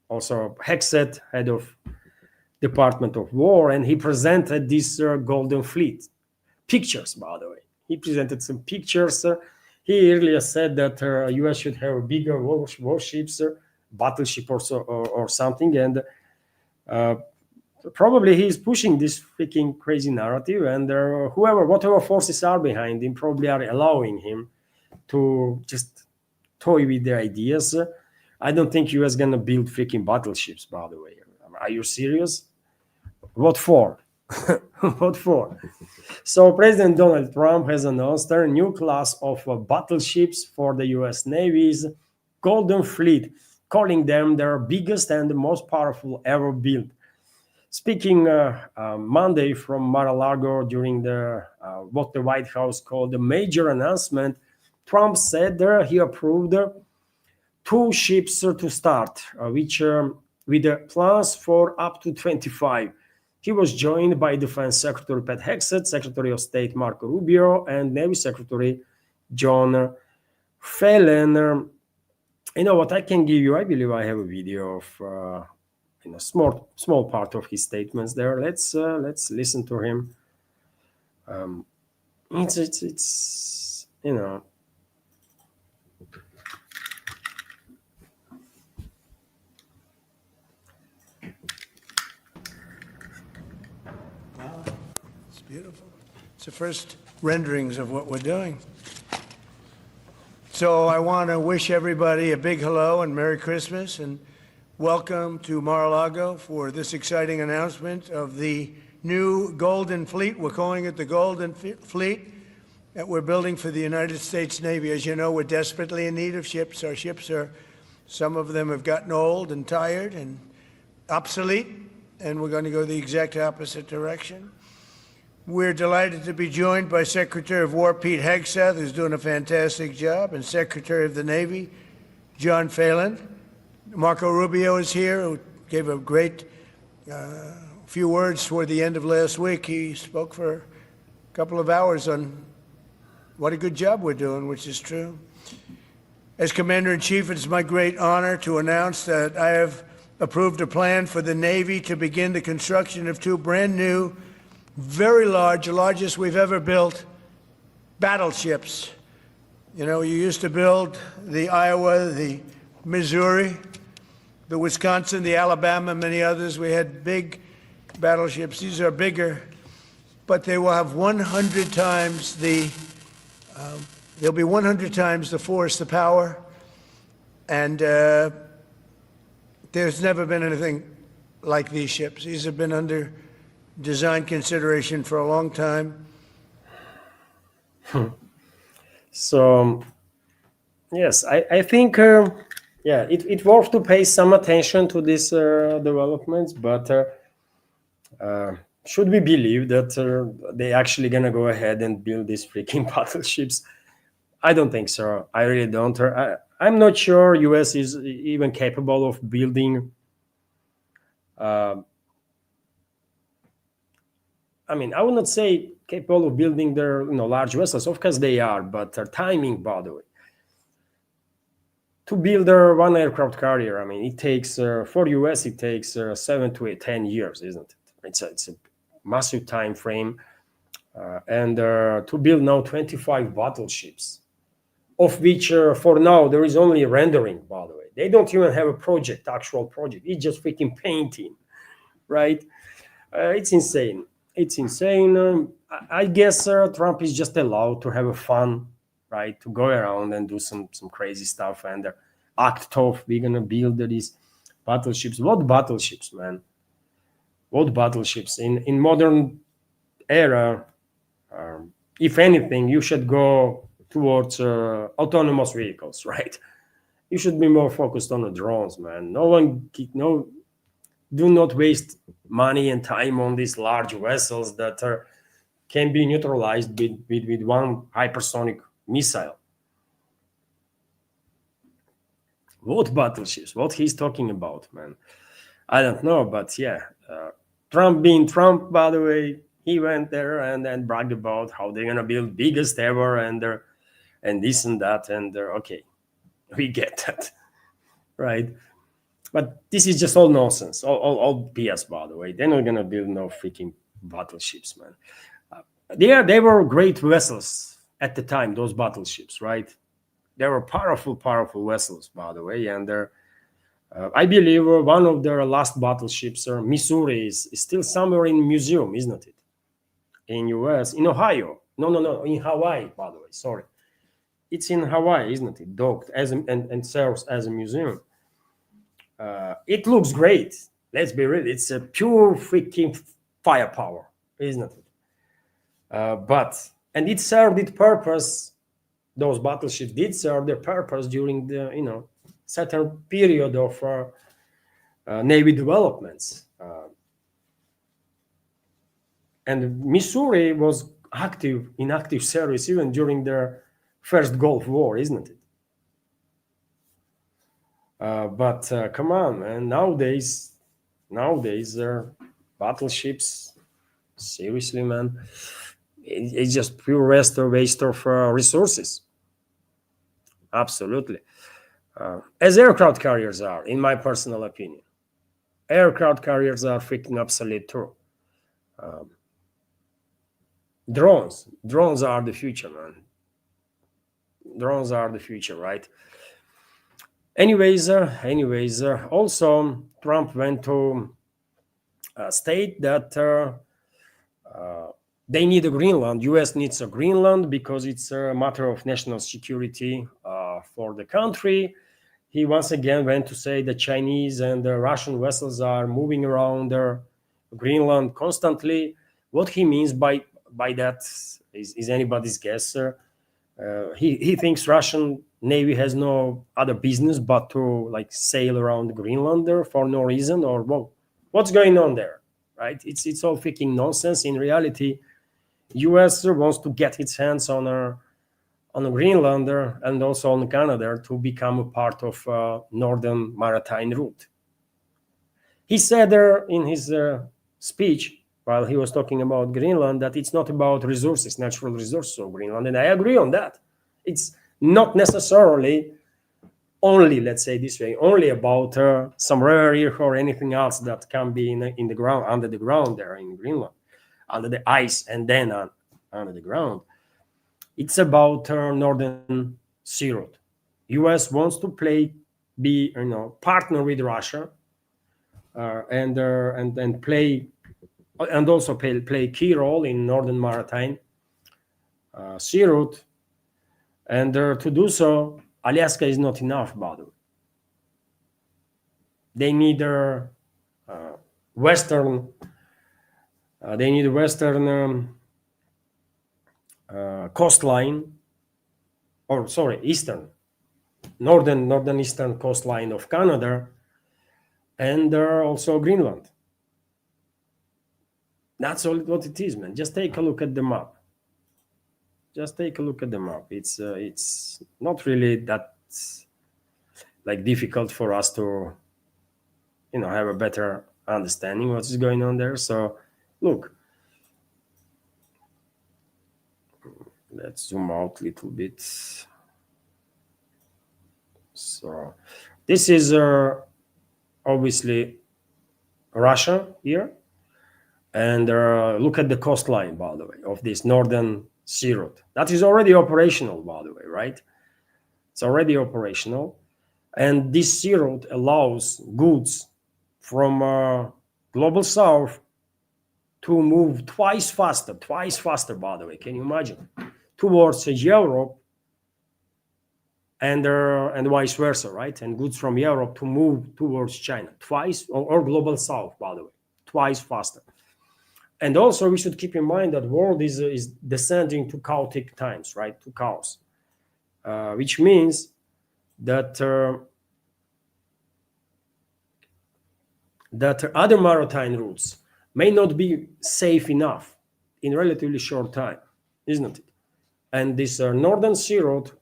Also Hexet, head of Department of War, and he presented this Golden Fleet pictures. By the way, he presented some pictures. He earlier said that U.S. should have bigger warships, battleship or something, and probably he's pushing this freaking crazy narrative, and whatever forces are behind him probably are allowing him to just toy with their ideas. I don't think U.S. gonna build freaking battleships, by the way. Are you serious? What for? What for? So President Donald Trump has announced a new class of battleships for the U.S. Navy's Golden Fleet, calling them their biggest and the most powerful ever built. Speaking Monday from Mar-a-Lago during what the White House called the major announcement, Trump said he approved 2 ships to start, which with plans for up to 25. He was joined by Defense Secretary Pat Hexet, Secretary of State Marco Rubio, and Navy Secretary John Phelan. You know what I can give you? I believe I have a video of small part of his statements there. Let's listen to him. It's Wow, it's beautiful. It's the first renderings of what we're doing. So I want to wish everybody a big hello and Merry Christmas and welcome to Mar-a-Lago for this exciting announcement of the new Golden Fleet. We're calling it the Golden Fleet that we're building for the United States Navy. As you know, we're desperately in need of ships. Our ships some of them have gotten old and tired, and obsolete, and we're going to go the exact opposite direction. We're delighted to be joined by Secretary of War Pete Hegseth, who's doing a fantastic job, and Secretary of the Navy John Phelan. Marco Rubio is here, who gave a great few words toward the end of last week. He spoke for a couple of hours on what a good job we're doing, which is true. As Commander-in-Chief, it's my great honor to announce that I have approved a plan for the Navy to begin the construction of two brand new, very large, the largest we've ever built, battleships. You know, you used to build the Iowa, the Missouri, the Wisconsin, the Alabama, many others. We had big battleships. These are bigger, but they will have 100 times they'll be 100 times the force, the power, and there's never been anything like these ships. These have been under design consideration for a long time. So yes, I think it worth to pay some attention to these developments, but should we believe that they actually gonna go ahead and build these freaking battleships? I don't think so. I really don't. I'm not sure US is even capable of building. I mean, I would not say capable of building their large vessels. Of course they are, but their timing, by the way, to build their one aircraft carrier, I mean, it takes for US it takes 7 to 10 years, isn't it? It's a massive time frame, and to build now 25 battleships, of which for now there is only rendering. By the way, they don't even have a project, actual project. It's just freaking painting, right? It's insane. It's insane. I guess Trump is just allowed to have a fun, right? To go around and do some crazy stuff and act tough. We're gonna build these battleships. What battleships, man? What battleships in modern era? If anything, you should go towards autonomous vehicles, right? You should be more focused on the drones, man. Do not waste money and time on these large vessels that can be neutralized with one hypersonic missile. What battleships? What he's talking about, man? I don't know, but yeah, Trump being Trump, by the way, he went there and then bragged about how they're gonna build biggest ever and this and that, and okay, we get that, right? But this is just all nonsense, all BS, by the way. They're not gonna build no freaking battleships, man. They were great vessels at the time, those battleships, right? They were powerful vessels, by the way, and I believe one of their last battleships, Missouri, is still somewhere in museum, isn't it? In US, in Ohio. No, in Hawaii, by the way. Sorry, it's in Hawaii, isn't it? Docked and serves as a museum. It looks great. Let's be real. It's a pure freaking firepower, isn't it? And it served its purpose. Those battleships did serve their purpose during the certain period of Navy developments. And Missouri was in active service even during the first Gulf War, isn't it? But come on, man! Nowadays, battleships, seriously, man, it's just pure waste of resources. Absolutely, as aircraft carriers are, in my personal opinion, aircraft carriers are freaking obsolete too. Drones are the future, man. Drones are the future, right? Anyways, also Trump went to state that they need a Greenland. U.S. needs a Greenland because it's a matter of national security for the country. He once again went to say the Chinese and the Russian vessels are moving around Greenland constantly. What he means by that is anybody's guess. He thinks Russian Navy has no other business but to like sail around Greenland there for no reason, or well, what's going on there, right? It's all freaking nonsense. In reality, US wants to get its hands on a Greenland and also on Canada to become a part of Northern Maritime Route. He said there in his speech while he was talking about Greenland that it's not about resources, natural resources of Greenland, and I agree on that. It's not necessarily only, let's say this way, only about some rare earth or anything else that can be in the ground, under the ground there in Greenland, under the ice, and then under the ground. It's about Northern Sea Route. U.S. wants to be partner with Russia, and play and also play a key role in Northern Maritime Sea Route. And to do so, Alaska is not enough, by the way. They need western. They need western coastline, or sorry, eastern, northern eastern coastline of Canada, and also Greenland. That's all what it is, man. Just take a look at the map. Just take a look at the map. It's not really that like difficult for us to have a better understanding what is going on there. So look, let's zoom out a little bit. So this is obviously Russia here, and look at the coastline, by the way, of this Northern Sea Route. That is already operational, by the way, right? It's already operational, and this sea route allows goods from global south to move twice faster, by the way. Can you imagine? Towards Europe and vice versa, right? And goods from Europe to move towards China twice, or global south, by the way, twice faster. And also, we should keep in mind that world is descending to chaotic times, right? To chaos, which means that other maritime routes may not be safe enough in relatively short time, isn't it? And this Northern Sea Route,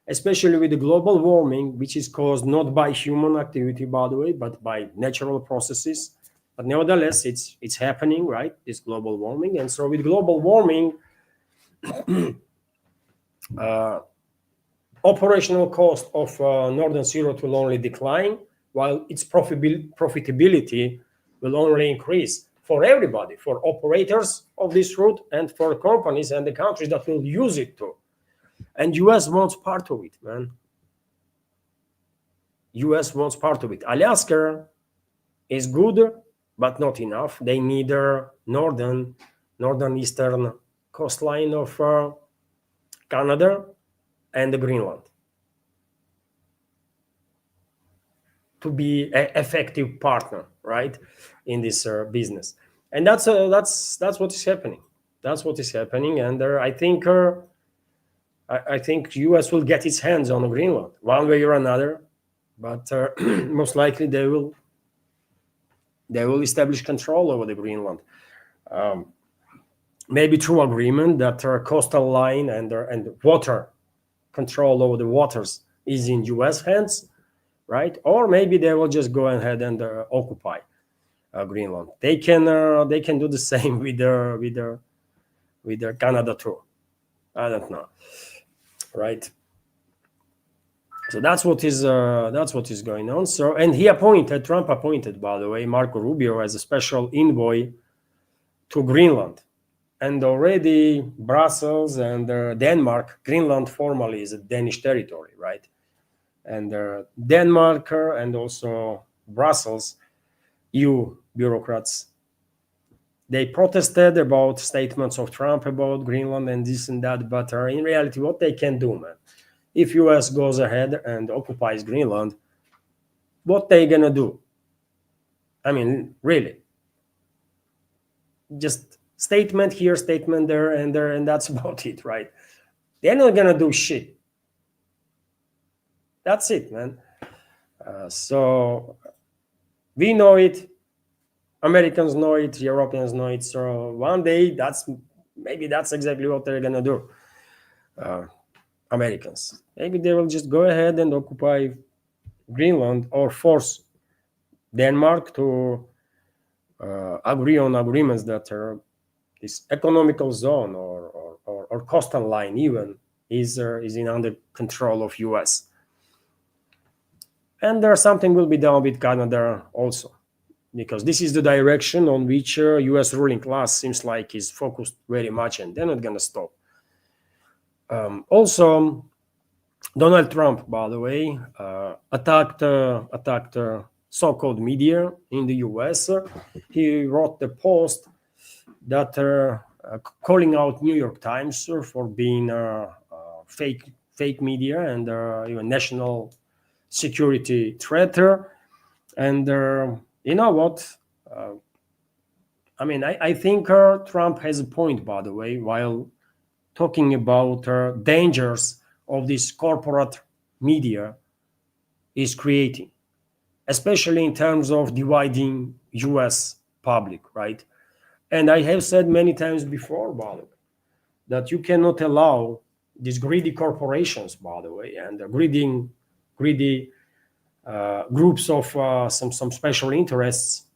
especially with the global warming, which is caused not by human activity, by the way, but by natural processes. But nevertheless, it's happening, right? This global warming. And so with global warming, operational cost of Northern Sea Route will only decline, while its profitability will only increase for everybody, for operators of this route and for companies and the countries that will use it too. And US wants part of it, man. US wants part of it. Alaska is good, but not enough. They need a northeastern coastline of Canada and Greenland to be an effective partner, right, in this business. And that's what is happening. That's what is happening. And I think US will get its hands on Greenland one way or another, but most likely they will establish control over the Greenland, maybe through agreement that coastal line and water control over the waters is in US hands, right? Or maybe they will just go ahead and occupy Greenland. They can do the same with their Canada too. I don't know, right? So that's what is going on. So, and Trump appointed, by the way, Marco Rubio as a special envoy to Greenland, and already Brussels and Denmark. Greenland formally is a Danish territory, right? And Denmark and also Brussels, EU bureaucrats, they protested about statements of Trump about Greenland and this and that. But in reality, what they can do, man, if US goes ahead and occupies Greenland, what they gonna do? I mean, really, just statement here, statement there, and that's about it, right? They're not gonna do shit. That's it, man. So we know it. Americans know it, Europeans know it. So one day, that's exactly what they're gonna do. Uh, Americans, maybe they will just go ahead and occupy Greenland or force Denmark to agree on agreements that this economical zone or coastal line even is in under control of US. And there something will be done with Canada also, because this is the direction on which US ruling class seems like is focused very much, and they're not going to stop. Also, Donald Trump, by the way, attacked so-called media in the US. He wrote the post that calling out New York Times for being fake media and even national security threat. And you know what? I think Trump has a point, by the way, while talking about dangers of this corporate media is creating, especially in terms of dividing US public, right? And I have said many times before, by the way, that you cannot allow these greedy corporations, by the way, and the greedy groups of some special interests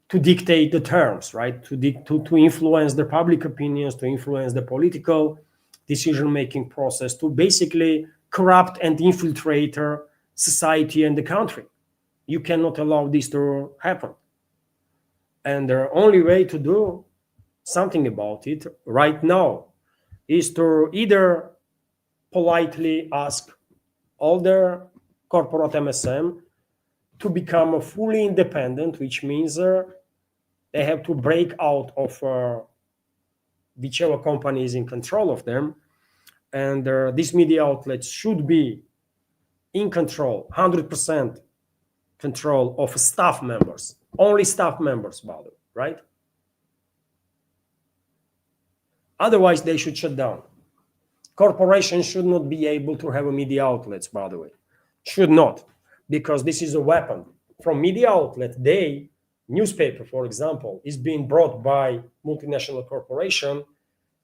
to dictate the terms, right? To influence the public opinions, to influence the political decision-making process, to basically corrupt and infiltrate society and the country. You cannot allow this to happen. And the only way to do something about it right now is to either politely ask all the corporate MSM to become a fully independent, which means they have to break out of whichever company is in control of them. And these media outlets should be in control, 100% control of staff members, only staff members, by the way, right? Otherwise, they should shut down. Corporations should not be able to have a media outlets, by the way. Should not, because this is a weapon. From media outlet, newspaper, for example, is being brought by multinational corporation.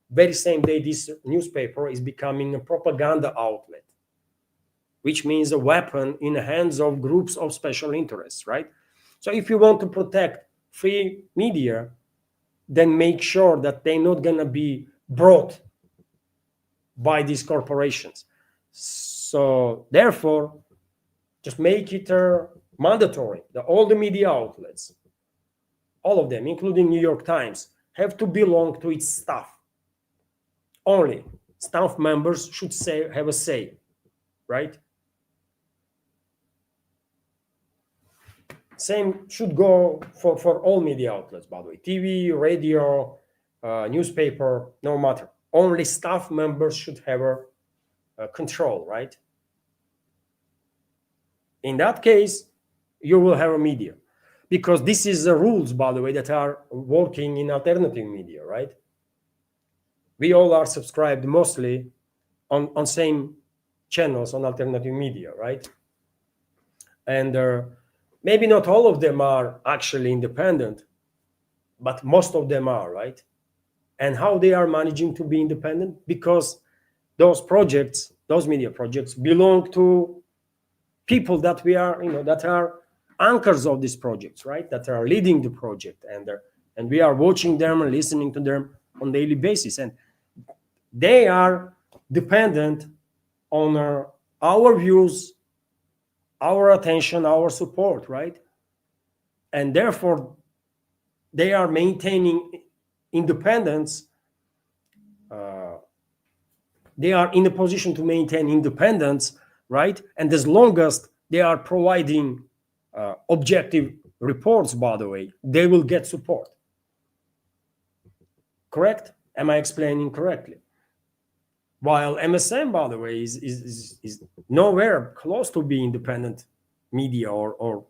Very same day, this newspaper is becoming a propaganda outlet, which means a weapon in the hands of groups of special interests, right? So if you want to protect free media, then make sure that they're not going to be brought by these corporations. So therefore, just make it mandatory that all the media outlets, all of them, including New York Times, have to belong to its staff. Only staff members should have a say, right? Same should go for all media outlets, by the way, TV, radio, newspaper, no matter. Only staff members should have control, right? In that case, you will have a media, because this is the rules, by the way, that are working in alternative media, right? We all are subscribed mostly on same channels on alternative media, right? And maybe not all of them are actually independent, but most of them are, right? And how they are managing to be independent? Because those projects, those media projects, belong to people that that are anchors of these projects, right? That are leading the project, and we are watching them and listening to them on a daily basis, and they are dependent on our views, our attention, our support, right? And therefore, they are maintaining independence. They are in a position to maintain independence, right? And as long as they are providing objective reports, by the way, they will get support. Correct? Am I explaining correctly? While MSM, by the way, is nowhere close to being independent media or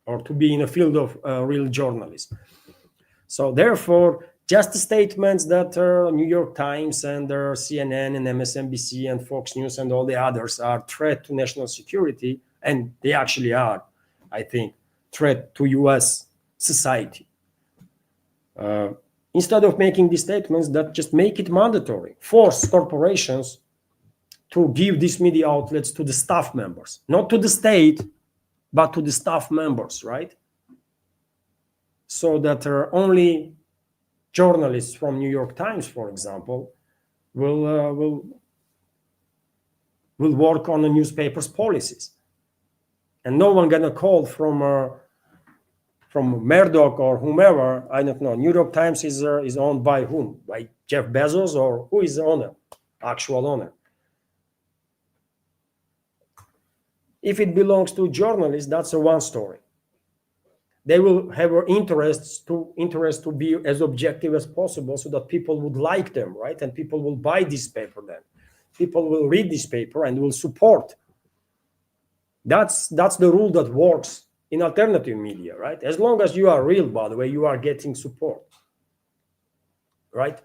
to be in a field of real journalism. So therefore, just the statements that New York Times and CNN and MSNBC and Fox News and all the others are threat to national security, and they actually are, I think. threat to US society. Instead of making these statements, that just make it mandatory, force corporations to give these media outlets to the staff members, not to the state, but to the staff members, right? So that only journalists from New York Times, for example, will work on the newspaper's policies, and no one gonna call from Murdoch or whomever. I don't know. New York Times is owned by whom? By Jeff Bezos, or who is the owner, actual owner? If it belongs to journalists, that's a one story. They will have an interest to be as objective as possible, so that people would like them, right? And people will buy this paper then. People will read this paper and will support. That's the rule that works in alternative media, right? As long as you are real, by the way, you are getting support, right?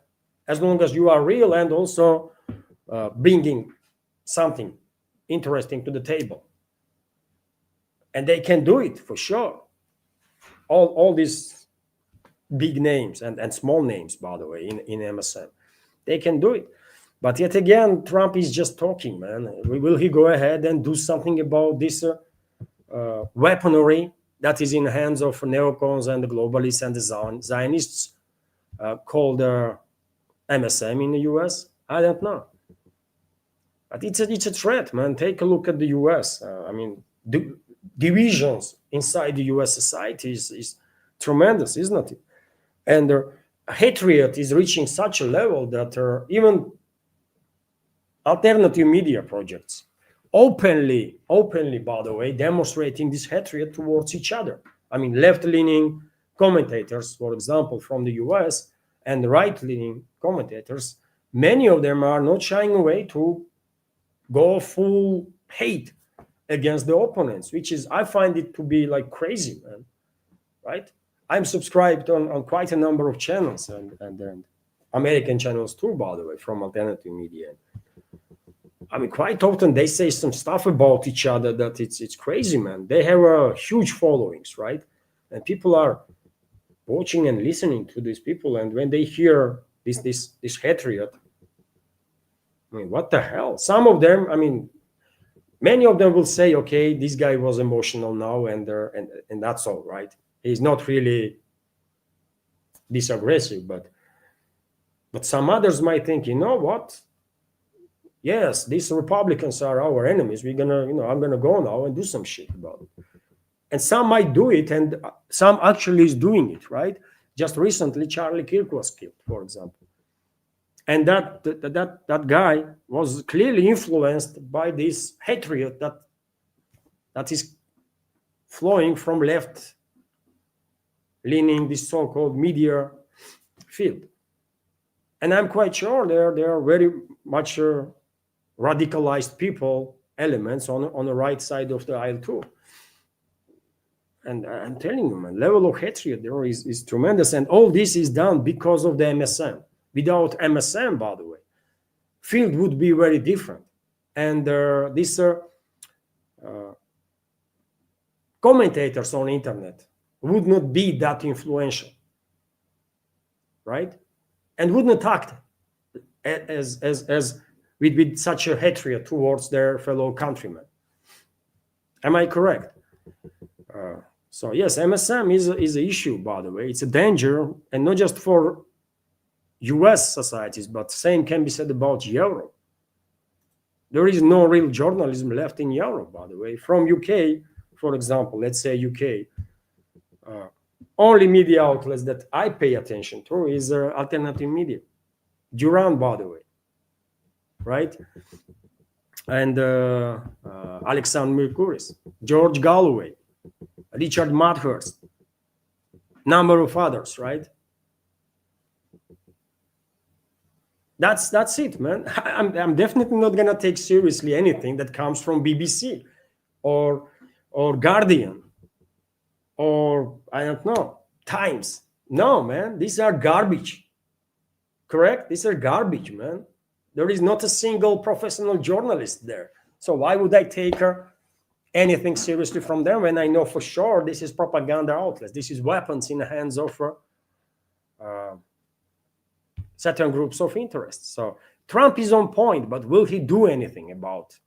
As long as you are real and also bringing something interesting to the table. And they can do it for sure. All these big names and small names, by the way, in MSM, they can do it. But yet again, Trump is just talking, man. Will he go ahead and do something about this weaponry that is in the hands of neocons and the globalists and the Zionists called MSM in the US? I don't know. But it's a threat, man. Take a look at the US. The divisions inside the US society is tremendous, isn't it? And hatred is reaching such a level that even alternative media projects openly, by the way, demonstrating this hatred towards each other. I mean, left-leaning commentators, for example, from the US, and right-leaning commentators, many of them are not shying away to go full hate against the opponents, which is, I find it to be like crazy, man, right? I'm subscribed on quite a number of channels and American channels too, by the way, from alternative media. I mean, quite often they say some stuff about each other that it's crazy, man. They have huge followings, right? And people are watching and listening to these people, and when they hear this hatred, I mean, what the hell? Some of them, I mean, many of them will say, okay, this guy was emotional now, and that's all, right? He's not really this aggressive, but some others might think, you know what? Yes, these Republicans are our enemies. We're gonna, I'm gonna go now and do some shit about it. And some might do it, and some actually is doing it, right? Just recently, Charlie Kirk was killed, for example. And that guy was clearly influenced by this hatred that is flowing from left-leaning, this so-called media field. And I'm quite sure there are very much radicalized people, elements on the right side of the aisle too. And I'm telling you, man, level of hatred there is tremendous. And all this is done because of the MSM. Without MSM, by the way, field would be very different. And these commentators on internet would not be that influential, right? And would not act as with such a hatred towards their fellow countrymen. Am I correct? So yes, MSM is an issue, by the way. It's a danger, and not just for US societies, but same can be said about Europe. There is no real journalism left in Europe, by the way. From UK, for example, let's say UK, only media outlets that I pay attention to is alternative media. Duran, by the way, right? And Alexander Mercouris, George Galloway, Richard Madhurst, number of others, right? That's it, man. I'm definitely not gonna take seriously anything that comes from BBC or Guardian or I don't know, Times. No, man, these are garbage. Correct? These are garbage, man. There is not a single professional journalist there. So why would I take anything seriously from them when I know for sure this is propaganda outlets. This is weapons in the hands of uh, certain groups of interest. So Trump is on point, but will he do anything about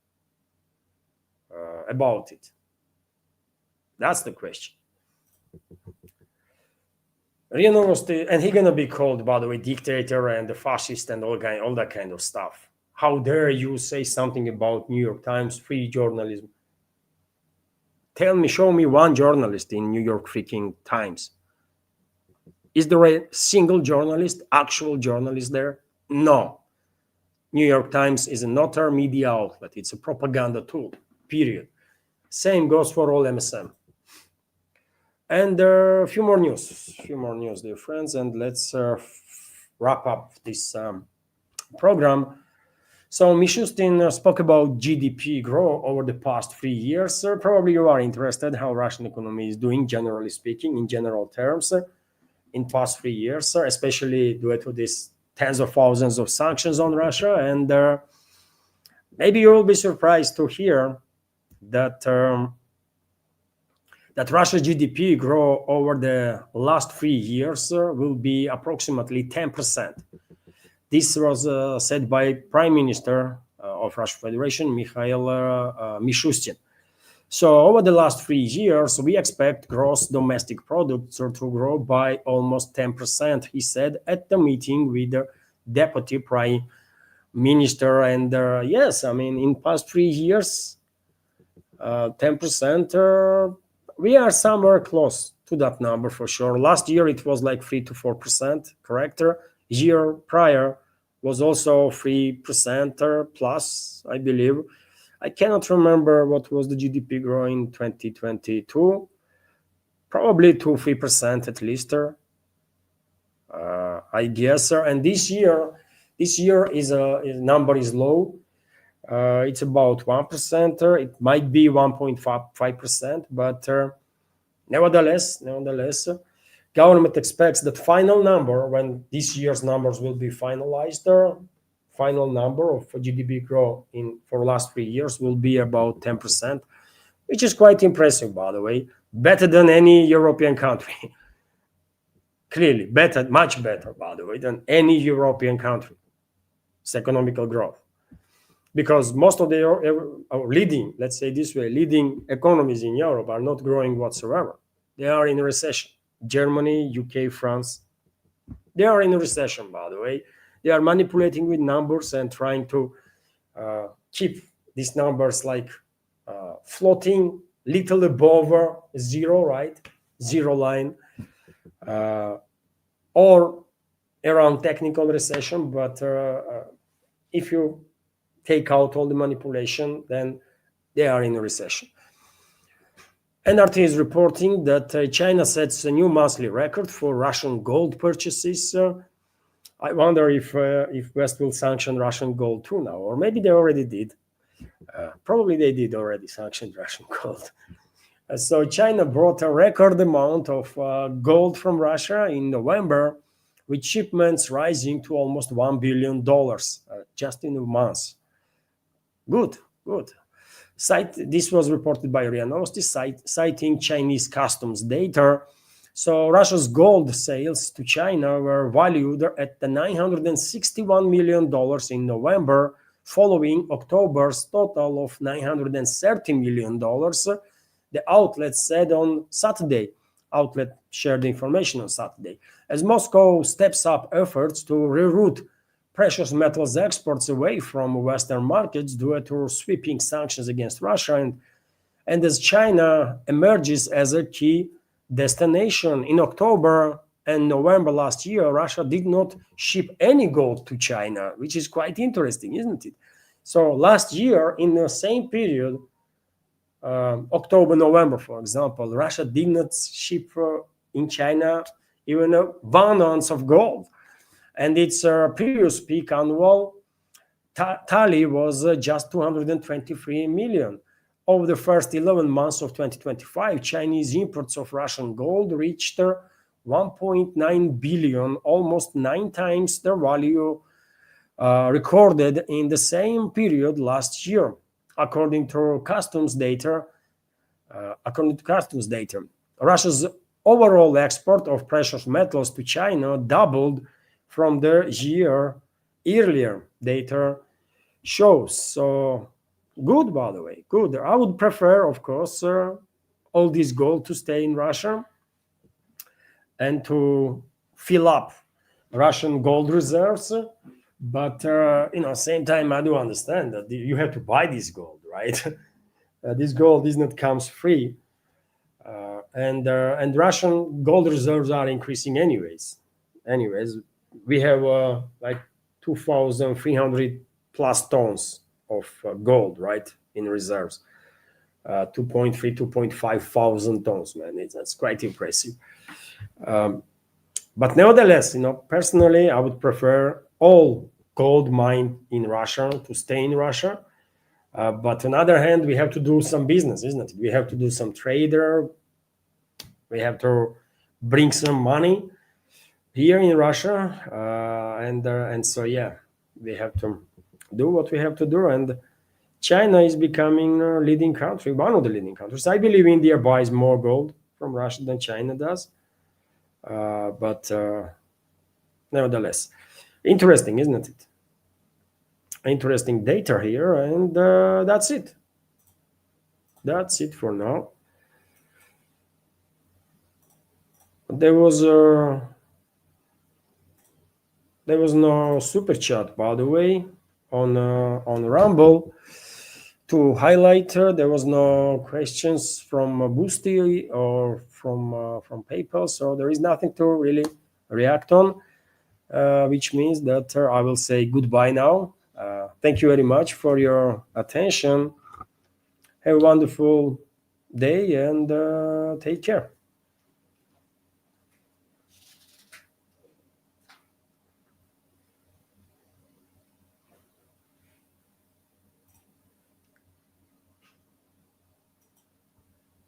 it? That's the question. And he gonna be called, by the way, dictator and the fascist and all that kind of stuff. How dare you say something about New York Times free journalism? Tell me, show me one journalist in New York freaking Times. Is there a single journalist, actual journalist there? No. New York Times is not a media outlet. It's a propaganda tool, period. Same goes for all MSM. And a few more news, dear friends, and let's wrap up this program. So Mishustin spoke about GDP growth over the past 3 years. Probably you are interested how Russian economy is doing, generally speaking, in general terms, in past 3 years, especially due to these tens of thousands of sanctions on Russia. And maybe you will be surprised to hear that that Russia's GDP growth over the last 3 years will be approximately 10%. This was said by Prime Minister of Russian Federation, Mikhail Mishustin. So over the last 3 years, we expect gross domestic product to grow by almost 10%, he said at the meeting with the Deputy Prime Minister. And yes, I mean, in past 3 years, 10%, we are somewhere close to that number for sure. Last year, it was like 3 to 4%, correct? Year prior was also 3% plus, I believe. I cannot remember what was the GDP growth in 2022. Probably 2-3% at least, I guess. And this year is number is low. It's about 1%. It might be 1.5%, but nevertheless, government expects that final number, when this year's numbers will be finalized, final number of GDP growth for last 3 years will be about 10%, which is quite impressive, by the way. Better than any European country. Clearly, better, much better, by the way, than any European country. It's economical growth. Because most of the leading, let's say this way, leading economies in Europe are not growing whatsoever. They are in a recession. Germany, UK, France, they are in a recession, by the way. They are manipulating with numbers and trying to keep these numbers like floating little above zero, right? Zero line, or around technical recession. But if you take out all the manipulation, then they are in a recession. NRT is reporting that China sets a new monthly record for Russian gold purchases. I wonder if West will sanction Russian gold too now, or maybe they already did. Probably they did already sanction Russian gold. So China brought a record amount of gold from Russia in November, with shipments rising to almost $1 billion just in a month. Good. This was reported by RIA Novosti, citing Chinese customs data. So Russia's gold sales to China were valued at the $961 million in November, following October's total of $930 million. The outlet said on Saturday. Outlet shared the information on Saturday. As Moscow steps up efforts to reroute precious metals exports away from Western markets due to sweeping sanctions against Russia, and as China emerges as a key destination. In October and November last year, Russia did not ship any gold to China, which is quite interesting, isn't it? So last year, in the same period, October, November, for example, Russia did not ship in China even 1 ounce of gold. And its previous peak annual tally was just 223 million. Over the first 11 months of 2025, Chinese imports of Russian gold reached 1.9 billion, almost 9 times the value recorded in the same period last year. According to customs data, According to customs data, Russia's overall export of precious metals to China doubled from the year earlier data shows. So good, by the way, good. I would prefer, of course, all this gold to stay in Russia and to fill up Russian gold reserves. But same time, I do understand that you have to buy this gold, right? This gold is not comes free, and Russian gold reserves are increasing anyways. Anyways, we have like 2,300 plus tons of gold, right, in reserves. 2.3, 2.5 thousand tons, man. That's quite impressive. But nevertheless, personally, I would prefer all gold mined in Russia to stay in Russia. But on the other hand, we have to do some business, isn't it? We have to do some trader. We have to bring some money here in Russia, and so yeah, we have to do what we have to do. And China is becoming a leading country, one of the leading countries. I believe India buys more gold from Russia than China does. But nevertheless, interesting, isn't it? Interesting data here, and that's it. That's it for now. There was no super chat, by the way, on Rumble to highlight. There was no questions from Boosty or from PayPal, so there is nothing to really react on, which means that I will say goodbye now. Thank you very much for your attention. Have a wonderful day and take care.